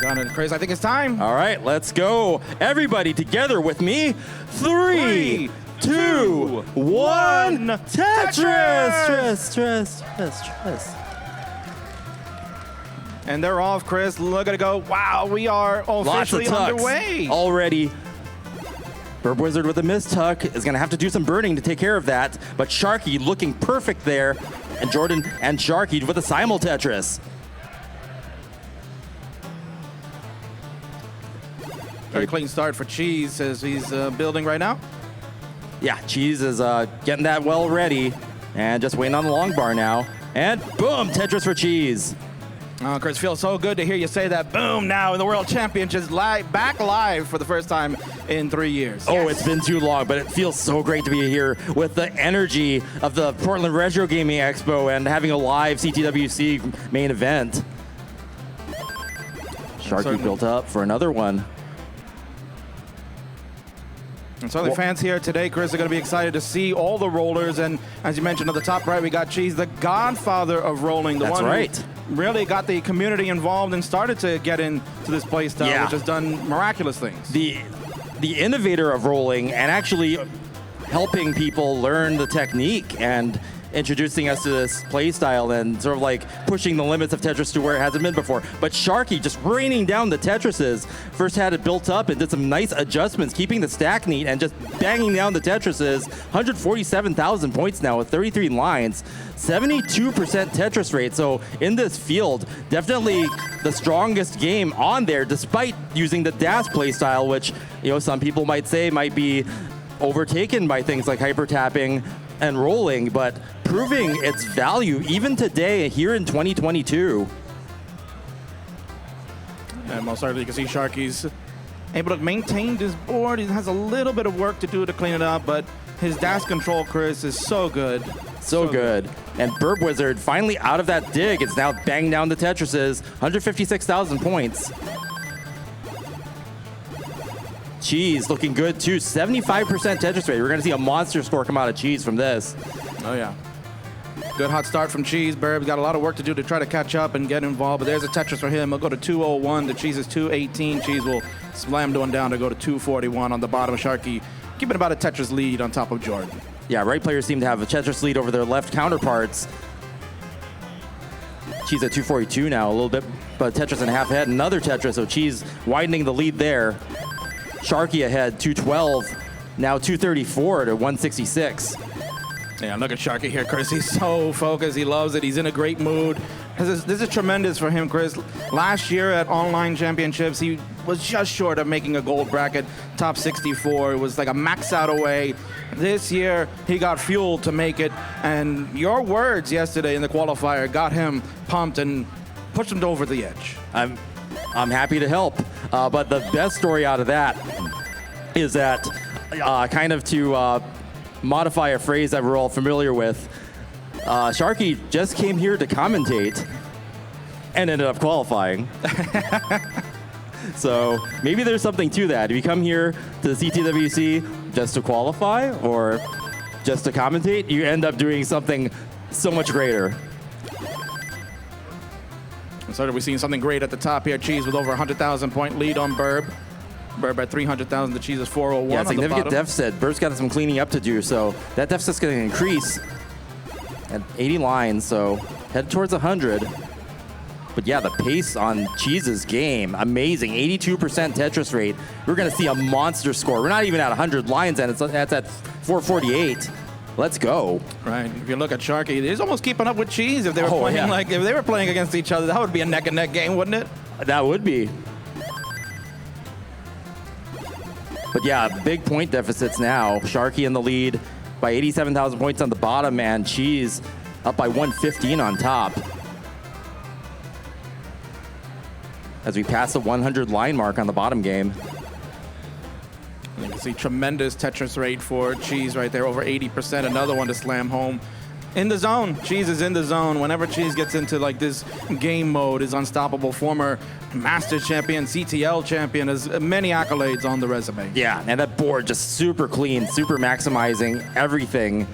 Got it, Chris. I think it's time. All right, let's go. Everybody together with me. 3, 2, 1. Tetris! Stress. And they're off, Chris. Look at it go. Wow, we are officially underway. Already. Burb Wizard with a mistuck is going to have to do some burning to take care of that. But Sharky looking perfect there. And Jordan and Sharky with a simul Tetris. Very clean start for Cheese as he's building right now. Yeah, Cheese is getting that well ready. And just waiting on the long bar now. And boom, Tetris for Cheese. Oh, Chris, feels so good to hear you say that. Boom, now in the World Championships, back live for the first time in 3 years. Oh, yes. It's been too long, but it feels so great to be here with the energy of the Portland Retro Gaming Expo and having a live CTWC main event. Sharky built up for another one. And so the fans here today, Chris, are going to be excited to see all the rollers. And as you mentioned, on the top right, we got Cheese, the godfather of rolling. The one who really got the community involved and started to get into this play style, which has done miraculous things. The innovator of rolling and actually helping people learn the technique and introducing us to this play style and sort of like pushing the limits of Tetris to where it hasn't been before. But Sharky just raining down the Tetrises. First had it built up and did some nice adjustments, keeping the stack neat and just banging down the Tetrises. 147,000 points now with 33 lines, 72% Tetris rate. So in this field, definitely the strongest game on there, despite using the DAS play style, which some people might say might be overtaken by things like hyper tapping and rolling, but proving its value even today here in 2022. And most certainly you can see Sharky's able to maintain this board. He has a little bit of work to do to clean it up, but his dash control, Chris, is so good. So good. And Burb Wizard finally out of that dig. It's now banging down the Tetrises. 156,000 points. Cheese looking good too. 75% Tetris rate. We're going to see a monster score come out of Cheese from this. Oh, yeah. Good hot start from Cheese. Burb's got a lot of work to do to try to catch up and get involved, but there's a Tetris for him. He'll go to 201. The Cheese is 218. Cheese will slam one down to go to 241 on the bottom. Sharky keeping about a Tetris lead on top of Jordan. Yeah, right players seem to have a Tetris lead over their left counterparts. Cheese at 242 now, a little bit, but Tetris and a half ahead. Another Tetris, so Cheese widening the lead there. Sharky ahead, 212, now 234 to 166. Yeah, look at Sharky here, Chris. He's so focused. He loves it. He's in a great mood. This is tremendous for him, Chris. Last year at online championships, he was just short of making a gold bracket, top 64. It was like a max out away. This year, he got fuel to make it. And your words yesterday in the qualifier got him pumped and pushed him over the edge. I'm happy to help. But the best story out of that is that kind of to modify a phrase that we're all familiar with, Sharky just came here to commentate and ended up qualifying. So maybe there's something to that. If you come here to the CTWC just to qualify or just to commentate, you end up doing something so much greater. So we're seeing something great at the top here. Cheese with over 100,000 point lead on Burb. Burb at 300,000. The Cheese is 401. Yeah, significant deficit. Burb's got some cleaning up to do, so that deficit's going to increase at 80 lines, so head towards 100. But yeah, the pace on Cheese's game, amazing. 82% Tetris rate. We're going to see a monster score. We're not even at 100 lines, and that's at 448. Let's go. Right. If you look at Sharky, he's almost keeping up with Cheese. If they were playing if they were playing against each other, that would be a neck and neck game, wouldn't it? That would be. But yeah, big point deficits now. Sharky in the lead by 87,000 points on the bottom, and Cheese up by 115 on top. As we pass the 100 line mark on the bottom game. You can see tremendous Tetris rate for Cheese right there, over 80%. Another one to slam home. In the zone. Cheese is in the zone. Whenever Cheese gets into like this game mode, is unstoppable. Former Masters champion, CTL champion, has many accolades on the resume. Yeah, and that board just super clean, super maximizing everything,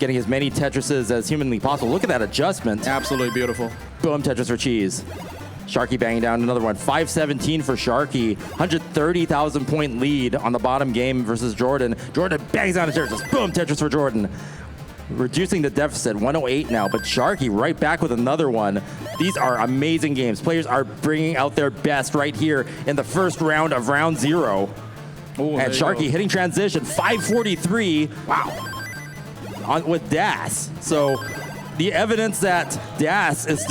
getting as many Tetrises as humanly possible. Look at that adjustment. Absolutely beautiful. Boom, Tetris for Cheese. Sharky banging down another one. 517 for Sharky. 130,000 point lead on the bottom game versus Jordan. Jordan bangs down a Tetris. Boom, Tetris for Jordan. Reducing the deficit, 108 now, but Sharky right back with another one. These are amazing games. Players are bringing out their best right here in the first round of round 0. Ooh, and Sharky hitting transition, 543. Wow. With Das. So the evidence that Das is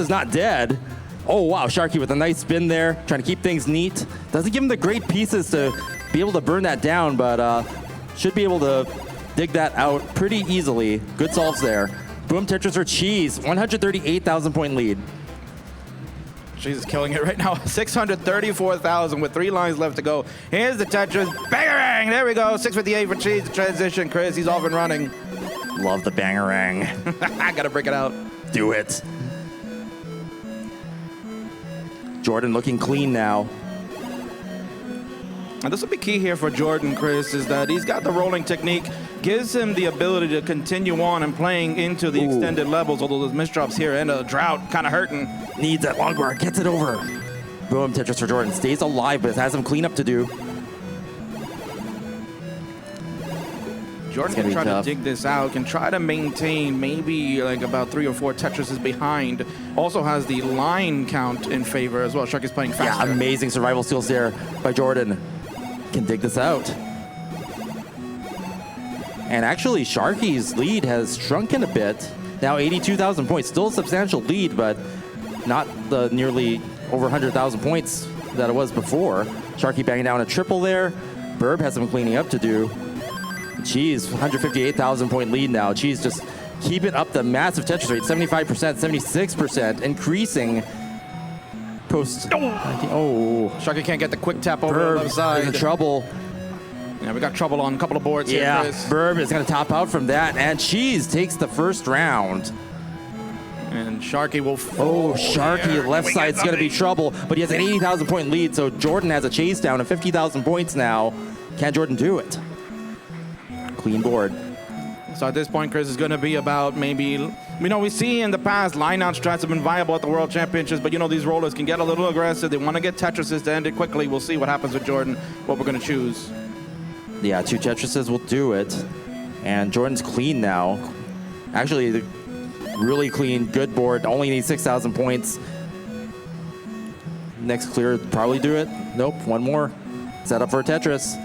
not dead. Oh, wow, Sharky with a nice spin there, trying to keep things neat. Doesn't give him the great pieces to be able to burn that down, but should be able to dig that out pretty easily. Good solves there. Boom, Tetris for Cheese, 138,000 point lead. Cheese is killing it right now. 634,000 with 3 lines left to go. Here's the Tetris. Bangarang! There we go. 658 for Cheese. Transition, Chris. He's off and running. Love the bangarang. I gotta break it out. Do it. Jordan looking clean now. And this will be key here for Jordan, Chris, is that he's got the rolling technique, gives him the ability to continue on and playing into the extended levels, although those misdrops here and a drought kind of hurting. Needs that long bar, gets it over. Boom, Tetris for Jordan. Stays alive, but has some cleanup to do. Jordan can try to dig this out, can try to maintain maybe like about 3 or 4 Tetrises behind. Also has the line count in favor as well. Sharky's playing faster. Yeah, amazing survival skills there by Jordan. Can dig this out. And actually, Sharky's lead has shrunken a bit. Now 82,000 points. Still a substantial lead, but not the nearly over 100,000 points that it was before. Sharky banging down a triple there. Burb has some cleaning up to do. Cheese, 158,000 point lead now. Cheese just keeping up the massive Tetris rate, 75%, 76%, increasing post. Oh, Sharky can't get the quick tap over Burb the left side. in trouble. Yeah, we got trouble on a couple of boards here, Chris. Burb is going to top out from that, and Cheese takes the first round. And Sharky will Sharky, left side's going to be trouble, but he has an 80,000 point lead, so Jordan has a chase down of 50,000 points now. Can Jordan do it? Clean board. So at this point, Chris, is going to be about maybe, we see in the past line-out strats have been viable at the World Championships, but these rollers can get a little aggressive. They want to get Tetrises to end it quickly. We'll see what happens with Jordan, what we're going to choose. Yeah, 2 Tetrises will do it. And Jordan's clean now. Actually, really clean, good board. Only needs 6,000 points. Next clear, probably do it. Nope, one more. Set up for a Tetris.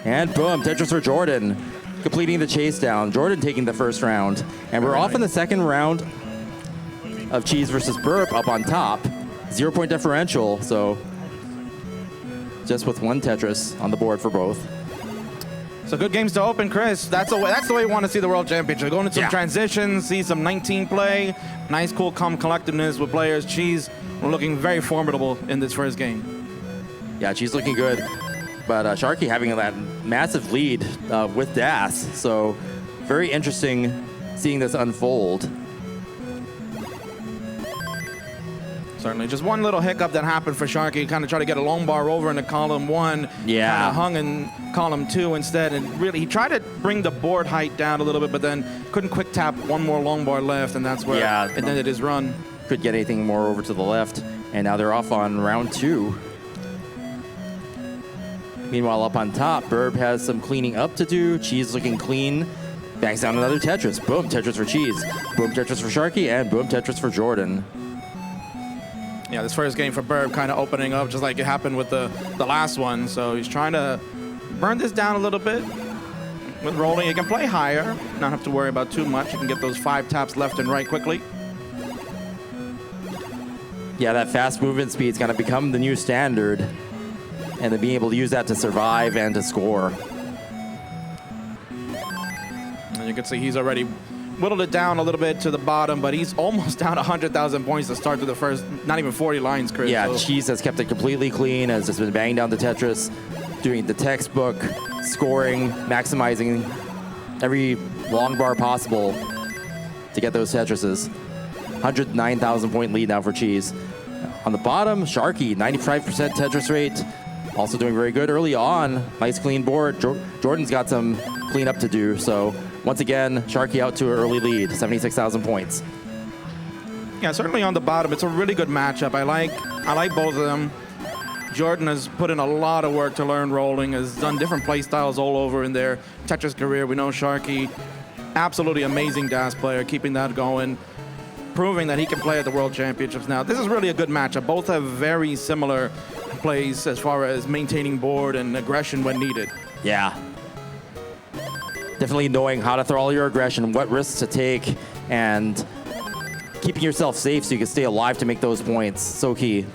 And boom, Tetris for Jordan, completing the chase down. Jordan taking the first round. And we're off in the second round of Cheese versus Burp up on top. 0 point differential, so just with 1 Tetris on the board for both. So good games to open, Chris. That's the way you want to see the World Championship. Going into some transitions, see some 19 play. Nice, cool, calm collectiveness with players. Cheese looking very formidable in this first game. Yeah, Cheese looking good. But Sharky having that massive lead with Das. So very interesting seeing this unfold. Certainly. Just one little hiccup that happened for Sharky. Kind of tried to get a long bar over into column 1. Yeah. Kind of hung in column 2 instead. And really, he tried to bring the board height down a little bit, but then couldn't quick tap one more long bar left, and that's where it ended his run. Could get anything more over to the left. And now they're off on round 2. Meanwhile, up on top, Burb has some cleaning up to do. Cheese looking clean. Bangs down another Tetris. Boom, Tetris for Cheese. Boom, Tetris for Sharky. And boom, Tetris for Jordan. Yeah, this first game for Burb kind of opening up just like it happened with the last one. So he's trying to burn this down a little bit. With rolling, he can play higher. Not have to worry about too much. You can get those 5 taps left and right quickly. Yeah, that fast movement speed is going to become the new standard. And then being able to use that to survive and to score. And you can see he's already whittled it down a little bit to the bottom, but he's almost down 100,000 points to start to the first, not even 40 lines, Chris. Yeah, so. Cheese has kept it completely clean, has just been banging down the Tetris, doing the textbook, scoring, maximizing every long bar possible to get those Tetrises. 109,000 point lead now for Cheese. On the bottom, Sharky, 95% Tetris rate. Also doing very good early on. Nice clean board. Jordan's got some cleanup to do. So once again, Sharky out to an early lead, 76,000 points. Yeah, certainly on the bottom. It's a really good matchup. I like both of them. Jordan has put in a lot of work to learn rolling, has done different play styles all over in their Tetris career. We know Sharky, absolutely amazing DAS player, keeping that going, proving that he can play at the World Championships now. This is really a good matchup. Both have very similar plays as far as maintaining board and aggression when needed. Yeah. Definitely knowing how to throw all your aggression, what risks to take, and keeping yourself safe so you can stay alive to make those points. So key.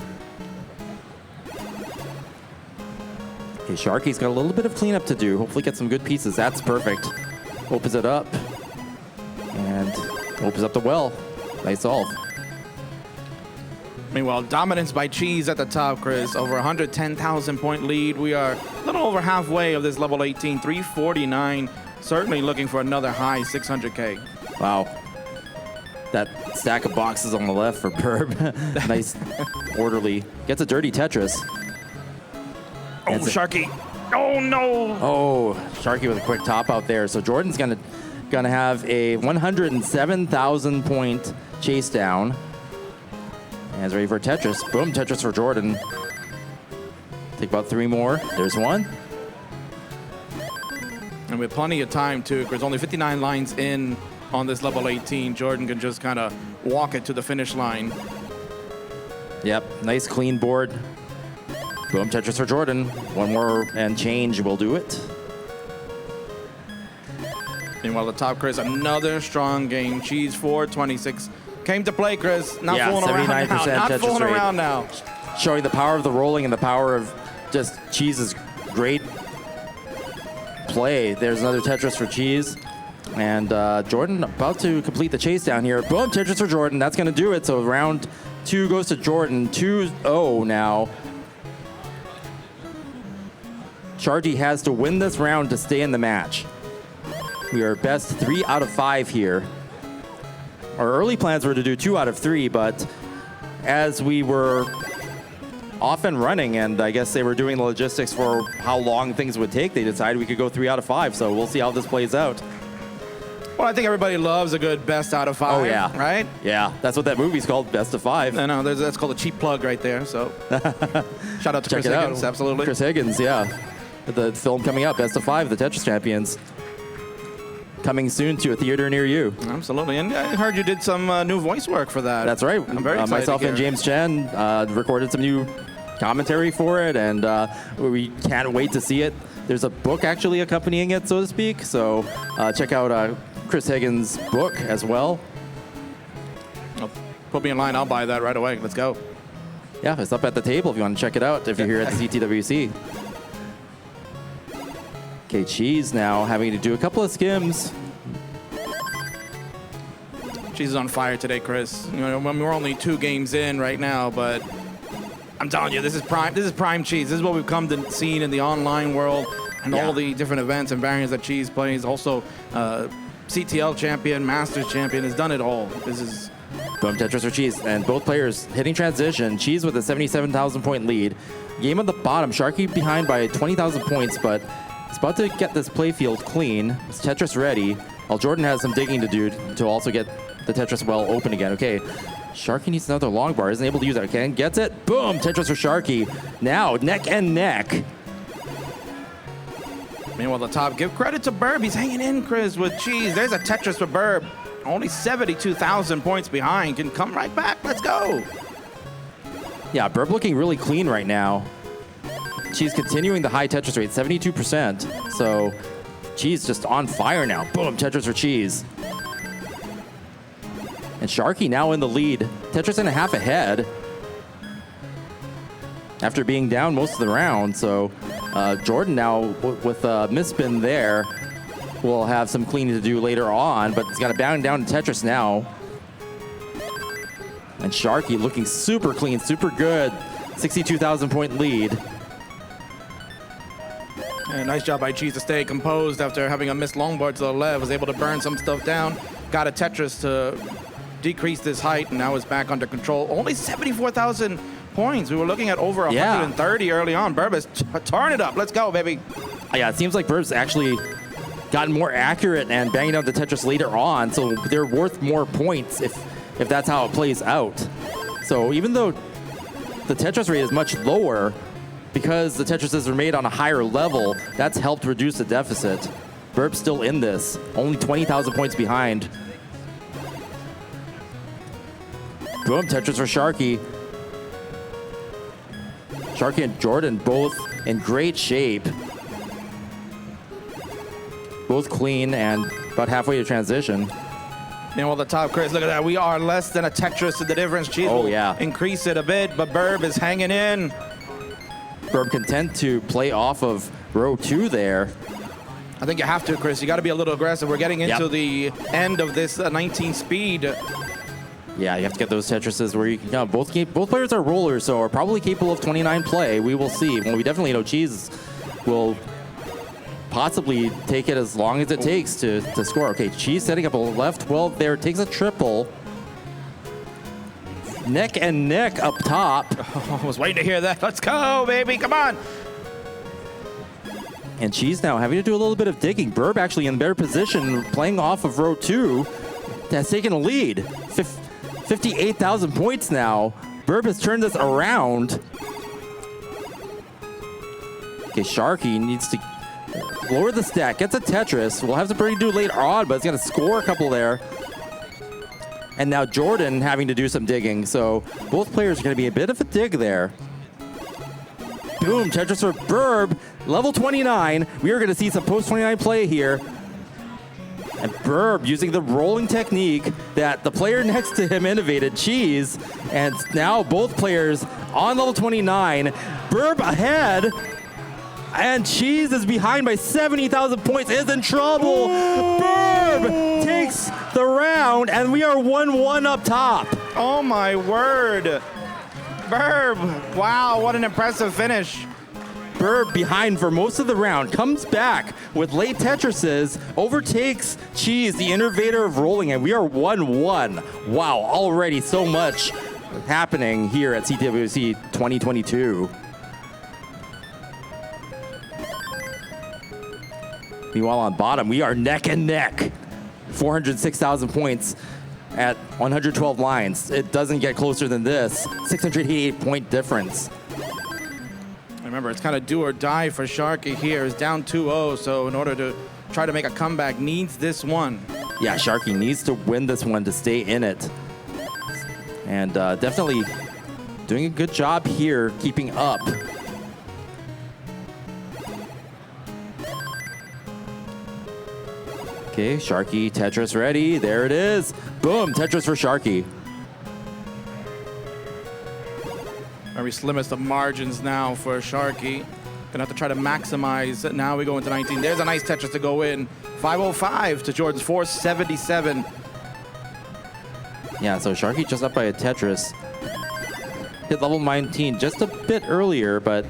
Okay, Sharky's got a little bit of cleanup to do. Hopefully get some good pieces. That's perfect. Opens it up. And opens up the well. Nice solve. Meanwhile, dominance by Cheese at the top, Chris. Over 110,000 point lead. We are a little over halfway of this level 18, 349. Certainly looking for another high 600K. Wow. That stack of boxes on the left for Burb. Nice, orderly. Gets a dirty Tetris. Oh, Sharky. Oh, no. Oh, Sharky with a quick top out there. So Jordan's gonna have a 107,000 point chase down. And is ready for Tetris. Boom, Tetris for Jordan. Take about 3 more. There's one. And with plenty of time, too, there's only 59 lines in on this level 18. Jordan can just kind of walk it to the finish line. Yep, nice clean board. Boom, Tetris for Jordan. One more and change will do it. Meanwhile, the top, Chris, another strong game. Cheese 426 came to play, Chris. Not fooling around now. Not Tetris fooling rate. around now. Showing the power of the rolling and the power of just Cheese's great play. There's another Tetris for Cheese. And Jordan about to complete the chase down here. Boom, Tetris for Jordan. That's going to do it. So round 2 goes to Jordan. 2-0 now. Sharky has to win this round to stay in the match. We are best 3 out of 5 here. Our early plans were to do 2 out of 3, but as we were off and running, and I guess they were doing the logistics for how long things would take, they decided we could go 3 out of 5. So we'll see how this plays out. Well, I think everybody loves a good best out of 5. Oh, yeah. Right? Yeah, that's what that movie's called, Best of 5. I know, that's called a cheap plug right there. So shout out to Check Chris it Higgins, out. absolutely. Chris Higgins, yeah. The film coming up, Best of 5, the Tetris Champions. Coming soon to a theater near you. Absolutely. And I heard you did some new voice work for that. That's right. I'm very excited myself to and hear. James Chen recorded some new commentary for it, and we can't wait to see it. There's a book actually accompanying it, so to speak. So check out Chris Higgins' book as well. Oh, put me in line. I'll buy that right away. Let's go. Yeah, it's up at the table if you want to check it out if you're here at the CTWC. Okay, Cheese now having to do a couple of skims. Cheese is on fire today, Chris. You know, when we're only 2 games in right now, but I'm telling you, this is prime. This is prime Cheese. This is what we've come to see in the online world and all the different events and variants that Cheese plays. Also, CTL champion, Masters champion, has done it all. This is. Boom, Tetris for Cheese. And both players hitting transition. Cheese with a 77,000 point lead. Game on the bottom. Sharky behind by 20,000 points, but it's about to get this playfield clean. It's Tetris ready. While Jordan has some digging to do to also get the Tetris well open again. Okay, Sharky needs another long bar. Isn't able to use that. Okay, gets it. Boom, Tetris for Sharky. Now, neck and neck. Meanwhile, the top. Give credit to Burb. He's hanging in, Chris, with Cheese. There's a Tetris for Burb. Only 72,000 points behind. Can come right back. Let's go. Yeah, Burb looking really clean right now. She's continuing the high Tetris rate, 72%. So Cheese just on fire now. Boom, Tetris for Cheese. And Sharky now in the lead. Tetris and a half ahead after being down most of the round. So Jordan now with a misspin there will have some cleaning to do later on, but he's got to bound down to Tetris now. And Sharky looking super clean, super good. 62,000 point lead. And nice job by Cheese to stay composed after having a missed longboard to the left. Was able to burn some stuff down. Got a Tetris to decrease this height, and now is back under control. Only 74,000 points. We were looking at over 130 early on. Burb's turn it up. Let's go, baby. Yeah, it seems like Burb's actually gotten more accurate and banging out the Tetris later on, so they're worth more points if if that's how it plays out. So even though the Tetris rate is much lower, because the Tetrises are made on a higher level, that's helped reduce the deficit. Burb's still in this, only 20,000 points behind. Boom, Tetris for Sharky. Sharky and Jordan both in great shape. Both clean and about halfway to transition. Well, the top, Chris, look at that. We are less than a Tetris to the difference. Cheese will increase it a bit, but Burb is hanging in. Burb content to play off of row 2 there. I think you have to, Chris. You got to be a little aggressive. We're getting into the end of this 19 speed. Yeah, you have to get those Tetrises where you can. Both players are rollers, so are probably capable of 29 play. We will see. Well, we definitely know Cheese will possibly take it as long as it takes to score. Okay, Cheese setting up a left 12 there. Takes a triple. Neck and neck up top. Oh, I was waiting to hear that. Let's go, baby. Come on. And Cheese now having to do a little bit of digging. Burb actually in better position, playing off of row 2. Has taken a lead. 58,000 points now. Burb has turned this around. Okay, Sharky needs to lower the stack. Gets a Tetris. We'll have to pretty do later on, but it's going to score a couple there. And now Jordan having to do some digging. So both players are going to be a bit of a dig there. Boom, Tetris for Burb. Level 29. We are going to see some post-29 play here. And Burb using the rolling technique that the player next to him innovated, Cheese. And now both players on level 29. Burb ahead. And Cheese is behind by 70,000 points, is in trouble. Burb takes the round, and we are 1-1 up top. Oh, my word. Burb, wow, what an impressive finish. Burb behind for most of the round, comes back with late Tetrises, overtakes Cheese, the innovator of rolling, and we are 1-1. Wow, already so much happening here at CTWC 2022. Meanwhile, on bottom, we are neck and neck. 406,000 points at 112 lines. It doesn't get closer than this. 688 point difference. Remember, it's kind of do or die for Sharky here. It's down 2-0, so in order to try to make a comeback, needs this one. Yeah, Sharky needs to win this one to stay in it. And definitely doing a good job here, keeping up. Okay, Sharky, Tetris ready. There it is. Boom, Tetris for Sharky. Very slimmest of margins now for Sharky. Gonna have to try to maximize. Now we go into 19. There's a nice Tetris to go in. 505 to Jordan's 477. Yeah, so Sharky just up by a Tetris. Hit level 19 just a bit earlier, but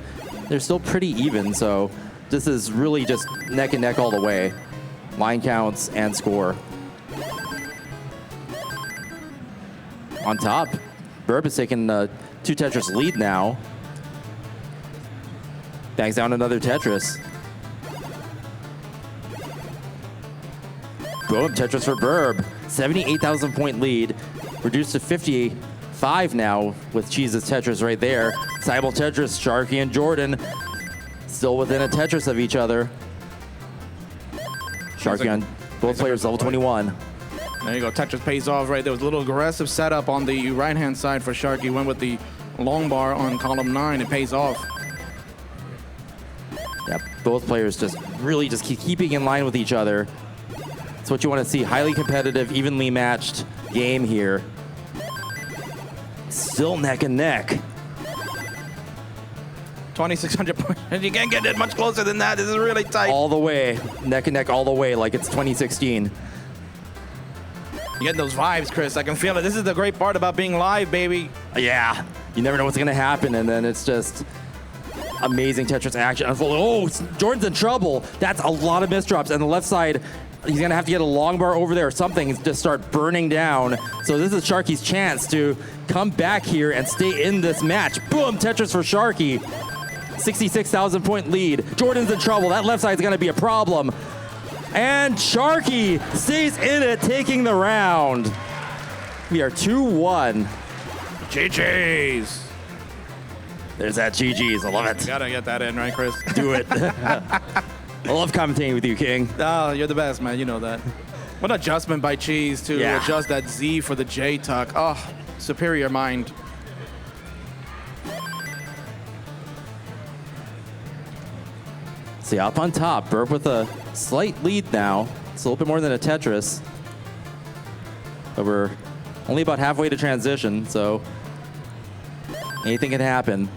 they're still pretty even, so this is really just neck and neck all the way. Line counts and score. On top, Burb is taking the 2 Tetris lead now. Bangs down another Tetris. Boom, Tetris for Burb. 78,000 point lead. Reduced to 55 now with Cheese's Tetris right there. Simul Tetris, Sharky and Jordan still within a Tetris of each other. Sharky on both players level 21. There you go. Tetris pays off right there. Was a little aggressive setup on the right-hand side for Sharky. Went with the long bar on column 9. It pays off. Yep, both players just really just keeping in line with each other. That's what you want to see. Highly competitive, evenly matched game here. Still neck and neck. 2,600 points. You can't get it much closer than that. This is really tight. All the way. Neck and neck all the way like it's 2016. You get those vibes, Chris. I can feel it. This is the great part about being live, baby. Yeah. You never know what's going to happen, and then it's just amazing Tetris action. Oh, Jordan's in trouble. That's a lot of misdrops. And the left side, he's going to have to get a long bar over there or something and just start burning down. So this is Sharky's chance to come back here and stay in this match. Boom, Tetris for Sharky. 66,000 point lead. Jordan's in trouble. That left side's going to be a problem. And Sharky stays in it, taking the round. We are 2-1. GG's. There's that GG's. I love it. Gotta get that in, right, Chris? Do it. I love commentating with you, King. Oh, you're the best, man. You know that. What adjustment by Cheese to adjust that Z for the J tuck. Oh, superior mind. See, up on top, Burb with a slight lead now. It's a little bit more than a Tetris. But we're only about halfway to transition, so anything can happen.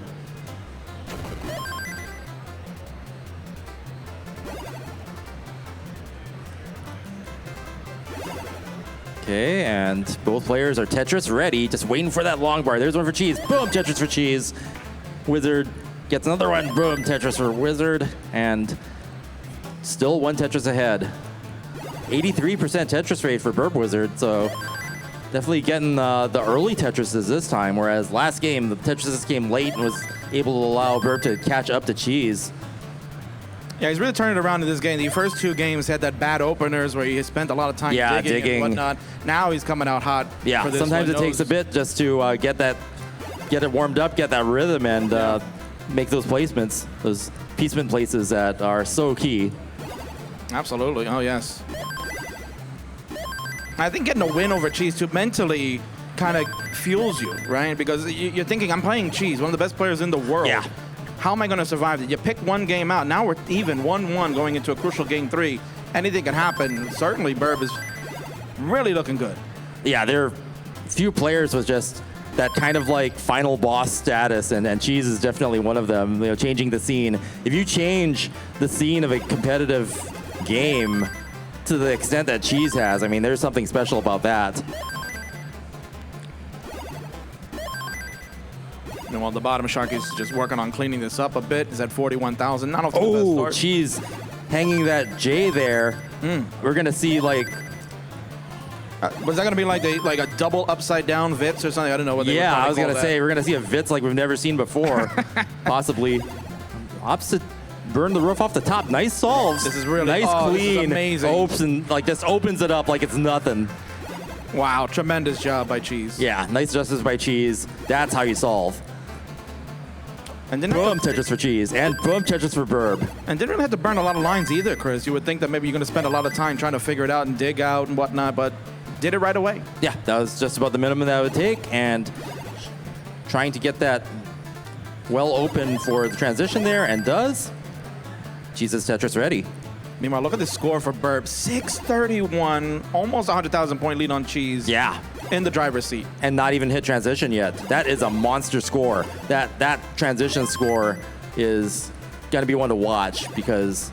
Okay, and both players are Tetris ready, just waiting for that long bar. There's one for Cheese. Boom, Tetris for Cheese. Wizard gets another one. Boom, Tetris for Wizard. And still one Tetris ahead. 83% Tetris rate for Burb Wizard, so definitely getting the early Tetrises this time, whereas last game, the Tetrises came late and was able to allow Burb to catch up to Cheese. Yeah, he's really turning it around in this game. The first two games had that bad openers where he spent a lot of time digging and whatnot. Now he's coming out hot. Yeah, for this sometimes it takes a bit just to get it warmed up, get that rhythm, and make those placements, those piecement places that are so key. Absolutely. Oh, yes. I think getting a win over Cheese too mentally kind of fuels you, right? Because you're thinking, I'm playing Cheese, one of the best players in the world. Yeah. How am I going to survive it? You pick one game out. Now we're even 1-1 going into a crucial game 3. Anything can happen. Certainly, Burb is really looking good. Yeah, there are few players with just that kind of like final boss status, and Cheese is definitely one of them. You know, changing the scene. If you change the scene of a competitive game to the extent that Cheese has, I mean, there's something special about that. And while the bottom Shark is just working on cleaning this up a bit, is at 41,000. Not off to the best Oh, start. Cheese hanging that J there. We're gonna see like. Was that going to be like a double upside down Vitz or something? I don't know what they were Yeah, trying to I was call gonna that. say we're gonna see a Vitz like we've never seen before. Possibly. Opposite. Burn the roof off the top. Nice solves. This is really nice, this is clean. amazing. Just opens it up like it's nothing. Wow, tremendous job by Cheese. Yeah, nice justice by Cheese. That's how you solve. And didn't Boom, Tetris for Cheese, and boom, Tetris for Burb. And didn't really have to burn a lot of lines either, Chris. You would think that maybe you're going to spend a lot of time trying to figure it out and dig out and whatnot, but did it right away. Yeah, that was just about the minimum that it would take, and trying to get that well open for the transition there, and does. Jesus, Tetris ready. Meanwhile, look at the score for Burb. 631, almost 100,000 point lead on Cheese. Yeah. In the driver's seat. And not even hit transition yet. That is a monster score. That transition score is going to be one to watch because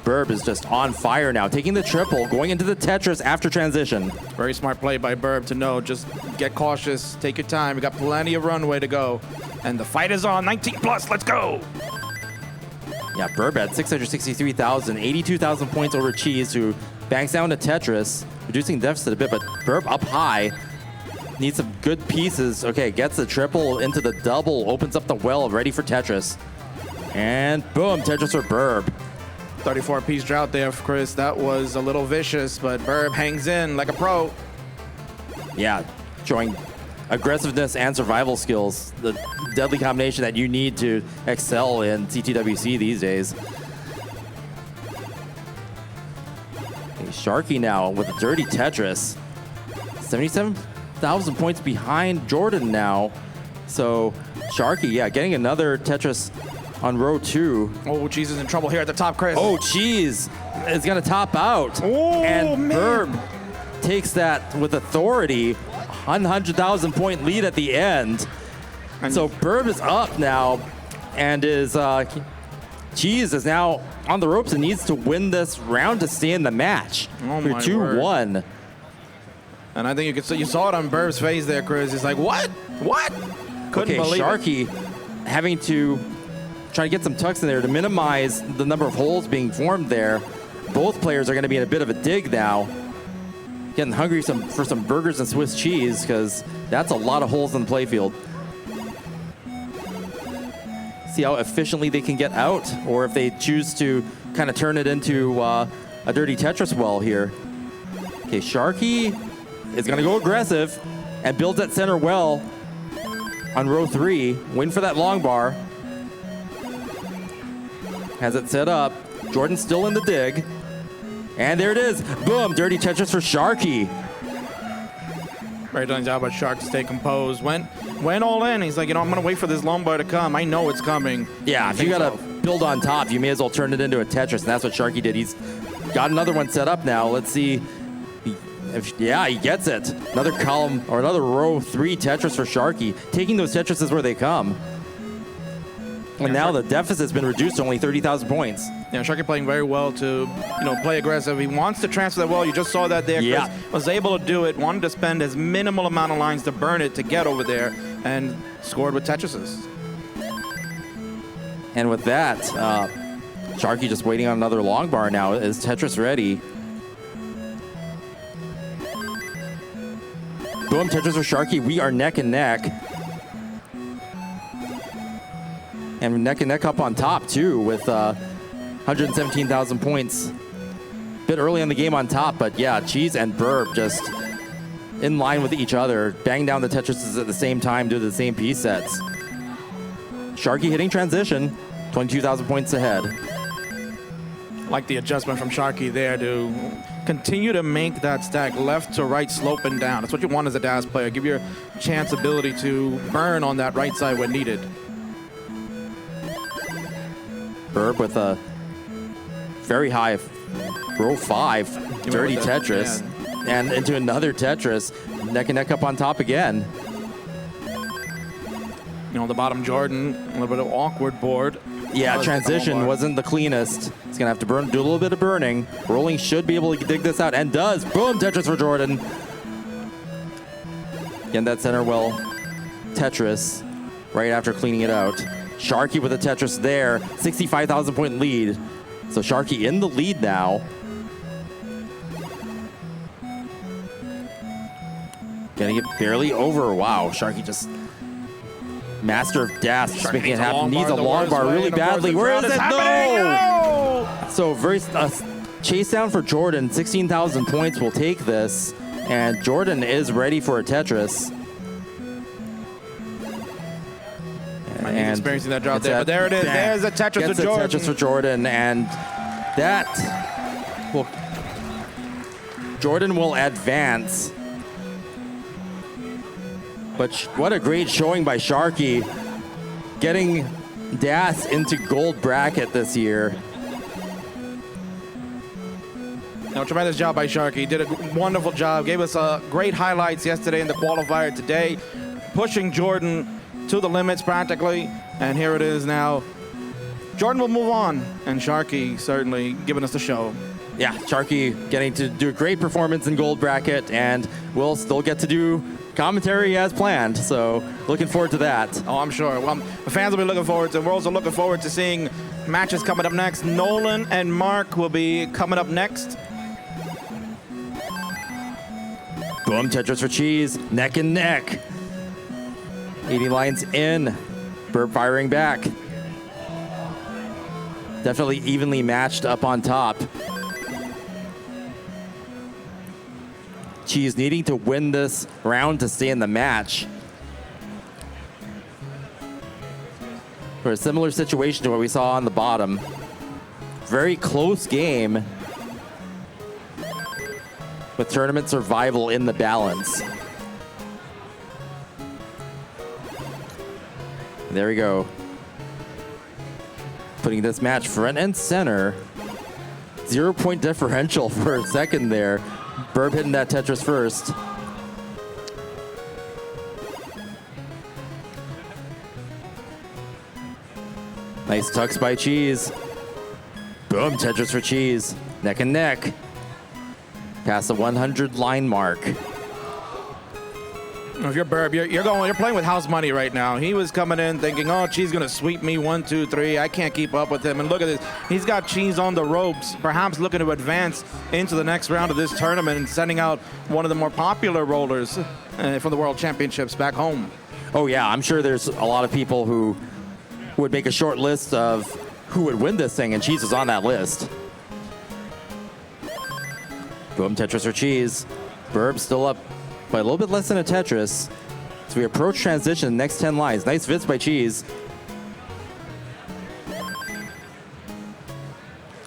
Burb is just on fire now. Taking the triple, going into the Tetris after transition. Very smart play by Burb to know, just get cautious, take your time. We got plenty of runway to go. And the fight is on, 19 plus, let's go. Yeah, Burb at 663,000, 82,000 points over Cheese, who banks down to Tetris, reducing deficit a bit, but Burb up high. Needs some good pieces. Okay, gets the triple into the double, opens up the well, ready for Tetris. And boom, Tetris for Burb. 34-piece drought there, Chris. That was a little vicious, but Burb hangs in like a pro. Yeah, showing aggressiveness and survival skills, the deadly combination that you need to excel in CTWC these days. Okay, Sharky now with a dirty Tetris. 77,000 points behind Jordan now. So Sharky, yeah, getting another Tetris on row 2. Oh, Cheese is in trouble here at the top, Chris. Oh, Cheese is gonna top out. Oh, and man. Burb takes that with authority. 100,000 point lead at the end. And so Burb is up now, and Cheese is now on the ropes and needs to win this round to stay in the match. Oh, for my 2-1. And I think you saw it on Burb's face there, Chris. He's like, what? What? Couldn't Okay, believe it. Sharky having to try to get some tucks in there to minimize the number of holes being formed there. Both players are going to be in a bit of a dig now. Getting hungry for some burgers and Swiss cheese, because that's a lot of holes in the playfield. See how efficiently they can get out, or if they choose to kind of turn it into a dirty Tetris well here. Okay, Sharky is going to go aggressive. and builds that center well on row 3. Waiting for that long bar. Has it set up. Jordan still in the dig. And there it is. Boom, dirty Tetris for Sharky. Very done job by Shark to stay composed. Went all in. He's like, you know, I'm going to wait for this long bar to come. I know it's coming. Yeah, if you got to build on top, you may as well turn it into a Tetris, and that's what Sharky did. He's got another one set up now. Let's see. Yeah, he gets it. Another column, or another row 3 Tetris for Sharky. Taking those Tetrises where they come. And now the deficit's been reduced to only 30,000 points. Yeah, Sharky playing very well to, you know, play aggressive. He wants to transfer that well. You just saw that there. Yeah. Chris was able to do it, wanted to spend as minimal amount of lines to burn it to get over there, and scored with Tetrises. And with that, Sharky just waiting on another long bar now. Is Tetris ready? Boom, Tetris or Sharky. We are neck and neck. And neck and neck up on top, too, with 117,000 points. Bit early in the game on top, but yeah, Cheese and Burb just in line with each other. Bang down the Tetrises at the same time, do the same piece sets. Sharky hitting transition, 22,000 points ahead. Like the adjustment from Sharky there to continue to make that stack left to right sloping down. That's what you want as a DAS player. Give your chance ability to burn on that right side when needed. Burb with a very high row 5 dirty Tetris, and into another Tetris, neck and neck up on top again. You know, the bottom Jordan, a little bit of awkward board. Yeah, transition wasn't the cleanest. He's gonna have to do a little bit of burning. Rolling should be able to dig this out, and does. Boom, Tetris for Jordan. Again, that center well Tetris right after cleaning it out. Sharky with a Tetris there, 65,000 point lead. So Sharky in the lead now. Getting it barely over. Wow, Sharky just master of DAS, just making it happen. Needs a long bar really badly. Where is it? No! So very chase down for Jordan. 16,000 points will take this, and Jordan is ready for a Tetris. And experiencing that drop there, but there it is. There's a Tetris for Jordan. Tetris for Jordan, and that will Jordan will advance. But what a great showing by Sharky, getting DAS into gold bracket this year. No, tremendous job by Sharky. Did a wonderful job. Gave us great highlights yesterday in the qualifier today, pushing Jordan to the limits practically, and here it is now. Jordan will move on, and Sharky certainly giving us the show. Yeah, Sharky getting to do a great performance in gold bracket, and we'll still get to do commentary as planned, so looking forward to that. Oh, I'm sure. Well, the fans will be looking forward to it. We're also looking forward to seeing matches coming up next. Nolan and Mark will be coming up next. Boom, Tetris for Cheese, neck and neck. 80 lines in, Burb firing back. Definitely evenly matched up on top. Cheese needing to win this round to stay in the match. For a similar situation to what we saw on the bottom. Very close game with tournament survival in the balance. There we go. Putting this match front and center. 0-point differential for a second there. Burb hitting that Tetris first. Nice tucks by Cheese. Boom, Tetris for Cheese. Neck and neck. Past the 100 line mark. If you're Burb, you're playing with house money right now. He was coming in thinking, oh, Cheese gonna sweep me 1, 2, 3. I can't keep up with him. And look at this. He's got Cheese on the ropes, perhaps looking to advance into the next round of this tournament and sending out one of the more popular rollers from the World Championships back home. Oh yeah, I'm sure there's a lot of people who would make a short list of who would win this thing, and Cheese is on that list. Boom, Tetris or Cheese. Burb still up by a little bit less than a Tetris. So we approach transition, next 10 lines. Nice Vits by Cheese.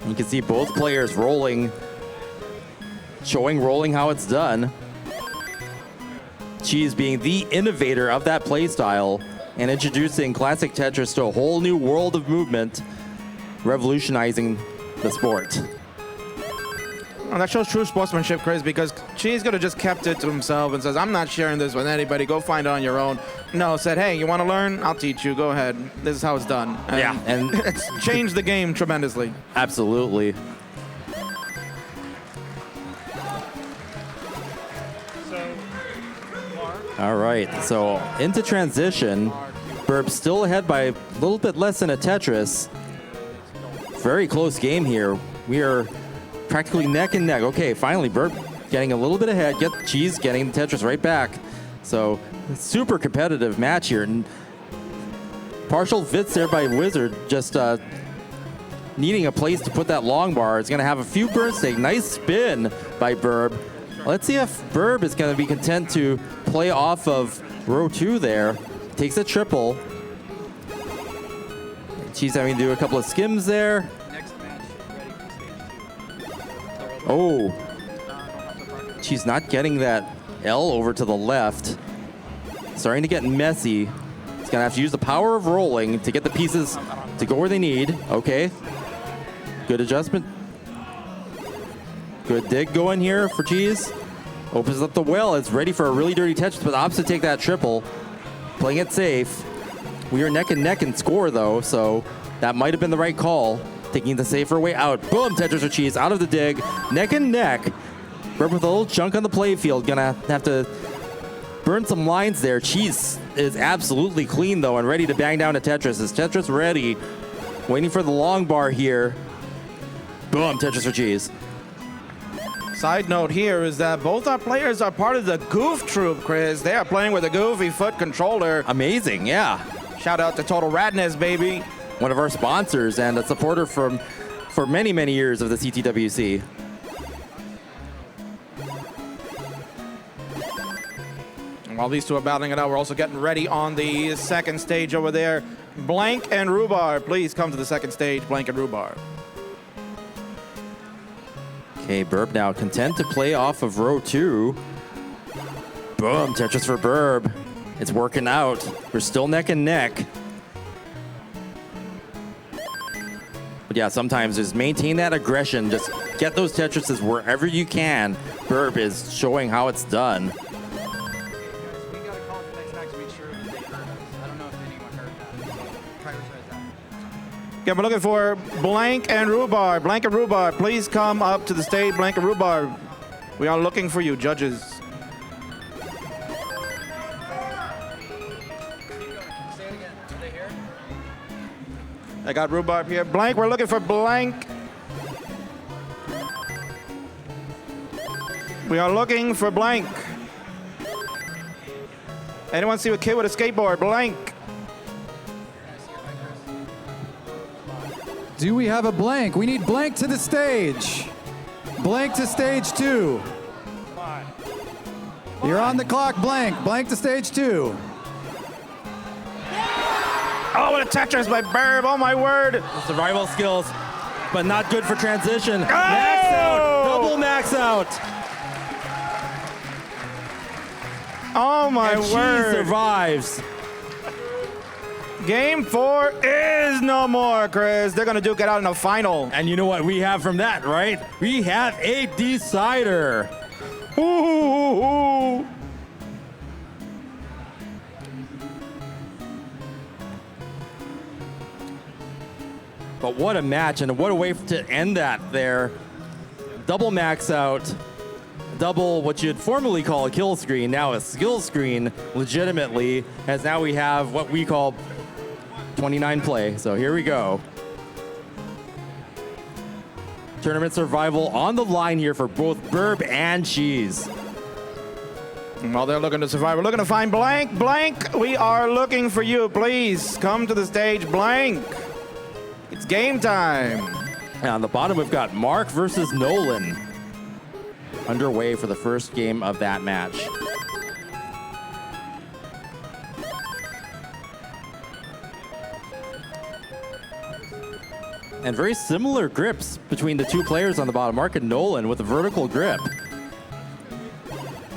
You can see both players rolling, showing rolling how it's done. Cheese being the innovator of that playstyle and introducing Classic Tetris to a whole new world of movement, revolutionizing the sport. Well, that shows true sportsmanship, Chris, because Cheese could have just kept it to himself and says, I'm not sharing this with anybody. Go find it on your own. No, said, hey, you want to learn? I'll teach you. Go ahead. This is how it's done. And it's changed the game tremendously. Absolutely. All right, so into transition. Burb still ahead by a little bit less than a Tetris. Very close game here. We are practically neck and neck. Okay, finally, Burb getting a little bit ahead. Cheese getting the Tetris right back. So, super competitive match here. And partial Vits there by Wizard, just needing a place to put that long bar. It's going to have a few burn stake. Nice spin by Burb. Let's see if Burb is going to be content to play off of row 2 there. Takes a triple. Cheese having to do a couple of skims there. Oh, she's not getting that L over to the left. Starting to get messy. He's gonna have to use the power of rolling to get the pieces to go where they need. Okay, good adjustment. Good dig going here for Cheese. Opens up the well. It's ready for a really dirty Tetris, but opts to take that triple. Playing it safe. We are neck and neck in score though, so that might have been the right call. Taking the safer way out. Boom, Tetris for Cheese out of the dig. Neck and neck. Burb with a little chunk on the playfield. Gonna have to burn some lines there. Cheese is absolutely clean though and ready to bang down to Tetris. Is Tetris ready? Waiting for the long bar here. Boom, Tetris for Cheese. Side note here is that both our players are part of the Goof Troop, Chris. They are playing with a Goofy Foot controller. Amazing, yeah. Shout out to Total Radness, baby. One of our sponsors and a supporter for many, many years of the CTWC. And while these two are battling it out, we're also getting ready on the second stage over there. Blank and Rhubarb, please come to the second stage, Blank and Rhubarb. Okay, Burb now content to play off of row 2. Boom, Tetris for Burb. It's working out. We're still neck and neck. But yeah, sometimes just maintain that aggression. Just get those Tetrises wherever you can. Burb is showing how it's done. Yeah, we're looking for Blank and Rhubarb. Blank and Rhubarb, please come up to the stage. Blank and Rhubarb, we are looking for you, judges. I got Rhubarb here. Blank, we're looking for Blank. We are looking for Blank. Anyone see a kid with a skateboard? Blank. Do we have a Blank? We need Blank to the stage. Blank to stage 2. You're on the clock, Blank. Blank to stage 2. Oh, what a Tetris by Burb. Oh, my word. Survival skills, but not good for transition. Max out. Double max out. Oh, my And word. She survives. Game 4 is no more, Chris. They're going to duke it out in the final. And you know what we have from that, right? We have a decider. Ooh. But what a match, and what a way to end that there. Double max out, double what you'd formerly call a kill screen, now a skill screen, legitimately, as now we have what we call 29 play. So here we go. Tournament survival on the line here for both Burb and Cheese. While they're looking to survive, we're looking to find Blank. Blank, we are looking for you. Please come to the stage, Blank. It's game time. And on the bottom, we've got Mark versus Nolan underway for the first game of that match. And very similar grips between the two players on the bottom, Mark and Nolan, with a vertical grip.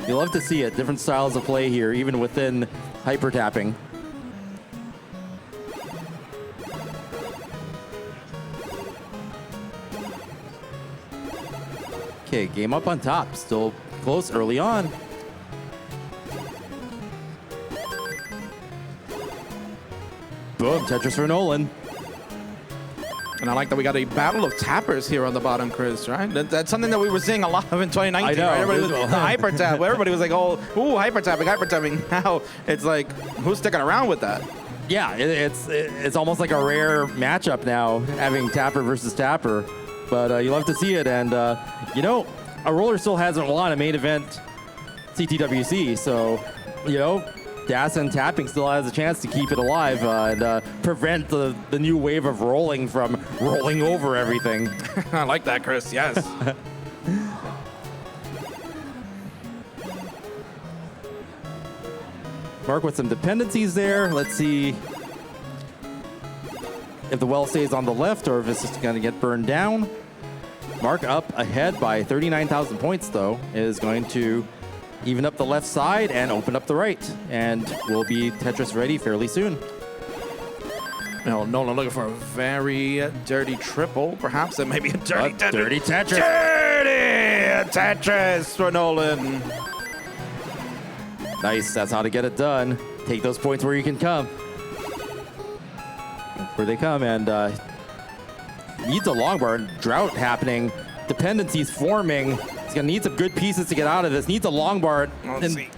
You love to see it. Different styles of play here, even within hyper tapping. Okay, game up on top. Still close early on. Boom, Tetris for Nolan. And I like that we got a battle of tappers here on the bottom, Chris, right? That's something that we were seeing a lot of in 2019. I know. Right? Everybody was the hyper tap. Everybody was like, oh, ooh, hyper tapping. Now it's like, who's sticking around with that? Yeah, it's almost like a rare matchup now, having tapper versus tapper. But you love to see it. And, you know, a roller still hasn't won a main event CTWC. So, you know, Das and tapping still has a chance to keep it alive and prevent the new wave of rolling from rolling over everything. I like that, Chris. Yes. Mark with some dependencies there. Let's see if the well stays on the left or if it's just going to get burned down. Mark up ahead by 39,000 points, though, is going to even up the left side and open up the right. And we'll be Tetris ready fairly soon. No, Nolan looking for a very dirty triple. Perhaps it may be a dirty Tetris. Dirty Tetris. Dirty Tetris for Nolan. Nice. That's how to get it done. Take those points where you can come. Where they come. And needs a long bar. Drought happening. Dependencies forming. He's going to need some good pieces to get out of this. Needs a long bar. Let's see.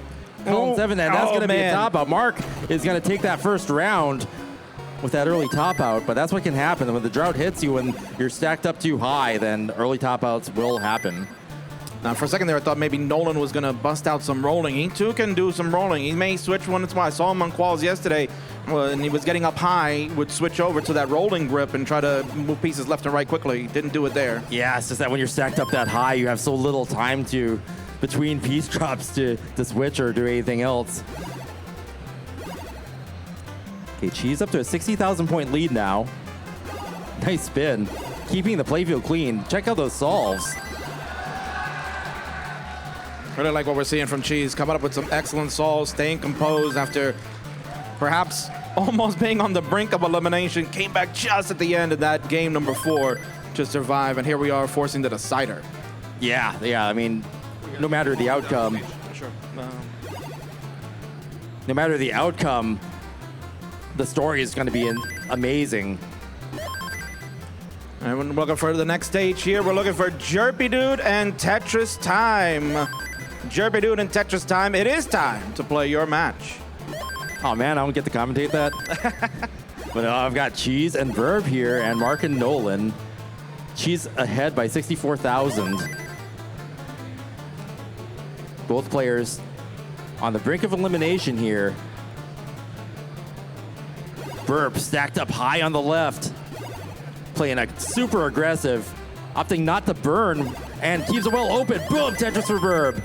Column 7, and that's going to be a man. top out. Mark is going to take that first round with that early top out, but that's what can happen. When the drought hits you and you're stacked up too high, then early top outs will happen. Now, for a second there, I thought maybe Nolan was going to bust out some rolling. He too can do some rolling. He may switch once in a while. I saw him on quals yesterday, and he was getting up high, would switch over to that rolling grip and try to move pieces left and right quickly. Didn't do it there. Yeah, it's just that when you're stacked up that high, you have so little time to, between piece drops to switch or do anything else. Okay, Cheese up to a 60,000 point lead now. Nice spin. Keeping the playfield clean. Check out those solves. Really like what we're seeing from Cheese. Coming up with some excellent solves, staying composed after perhaps almost being on the brink of elimination. Came back just at the end of that game number 4 to survive. And here we are forcing the decider. Yeah, I mean, no matter the outcome, no matter the outcome, the story is going to be amazing. And we're looking for the next stage here. We're looking for Jerpy Dude and Tetris Time. Jerpy Dude and Tetris Time. It is time to play your match. Oh man, I don't get to commentate that. But I've got Cheese and Verb here, and Mark and Nolan. Cheese ahead by 64,000. Both players on the brink of elimination here. Verb stacked up high on the left. Playing a super aggressive, opting not to burn, and keeps it well open. Boom, Tetris for Verb.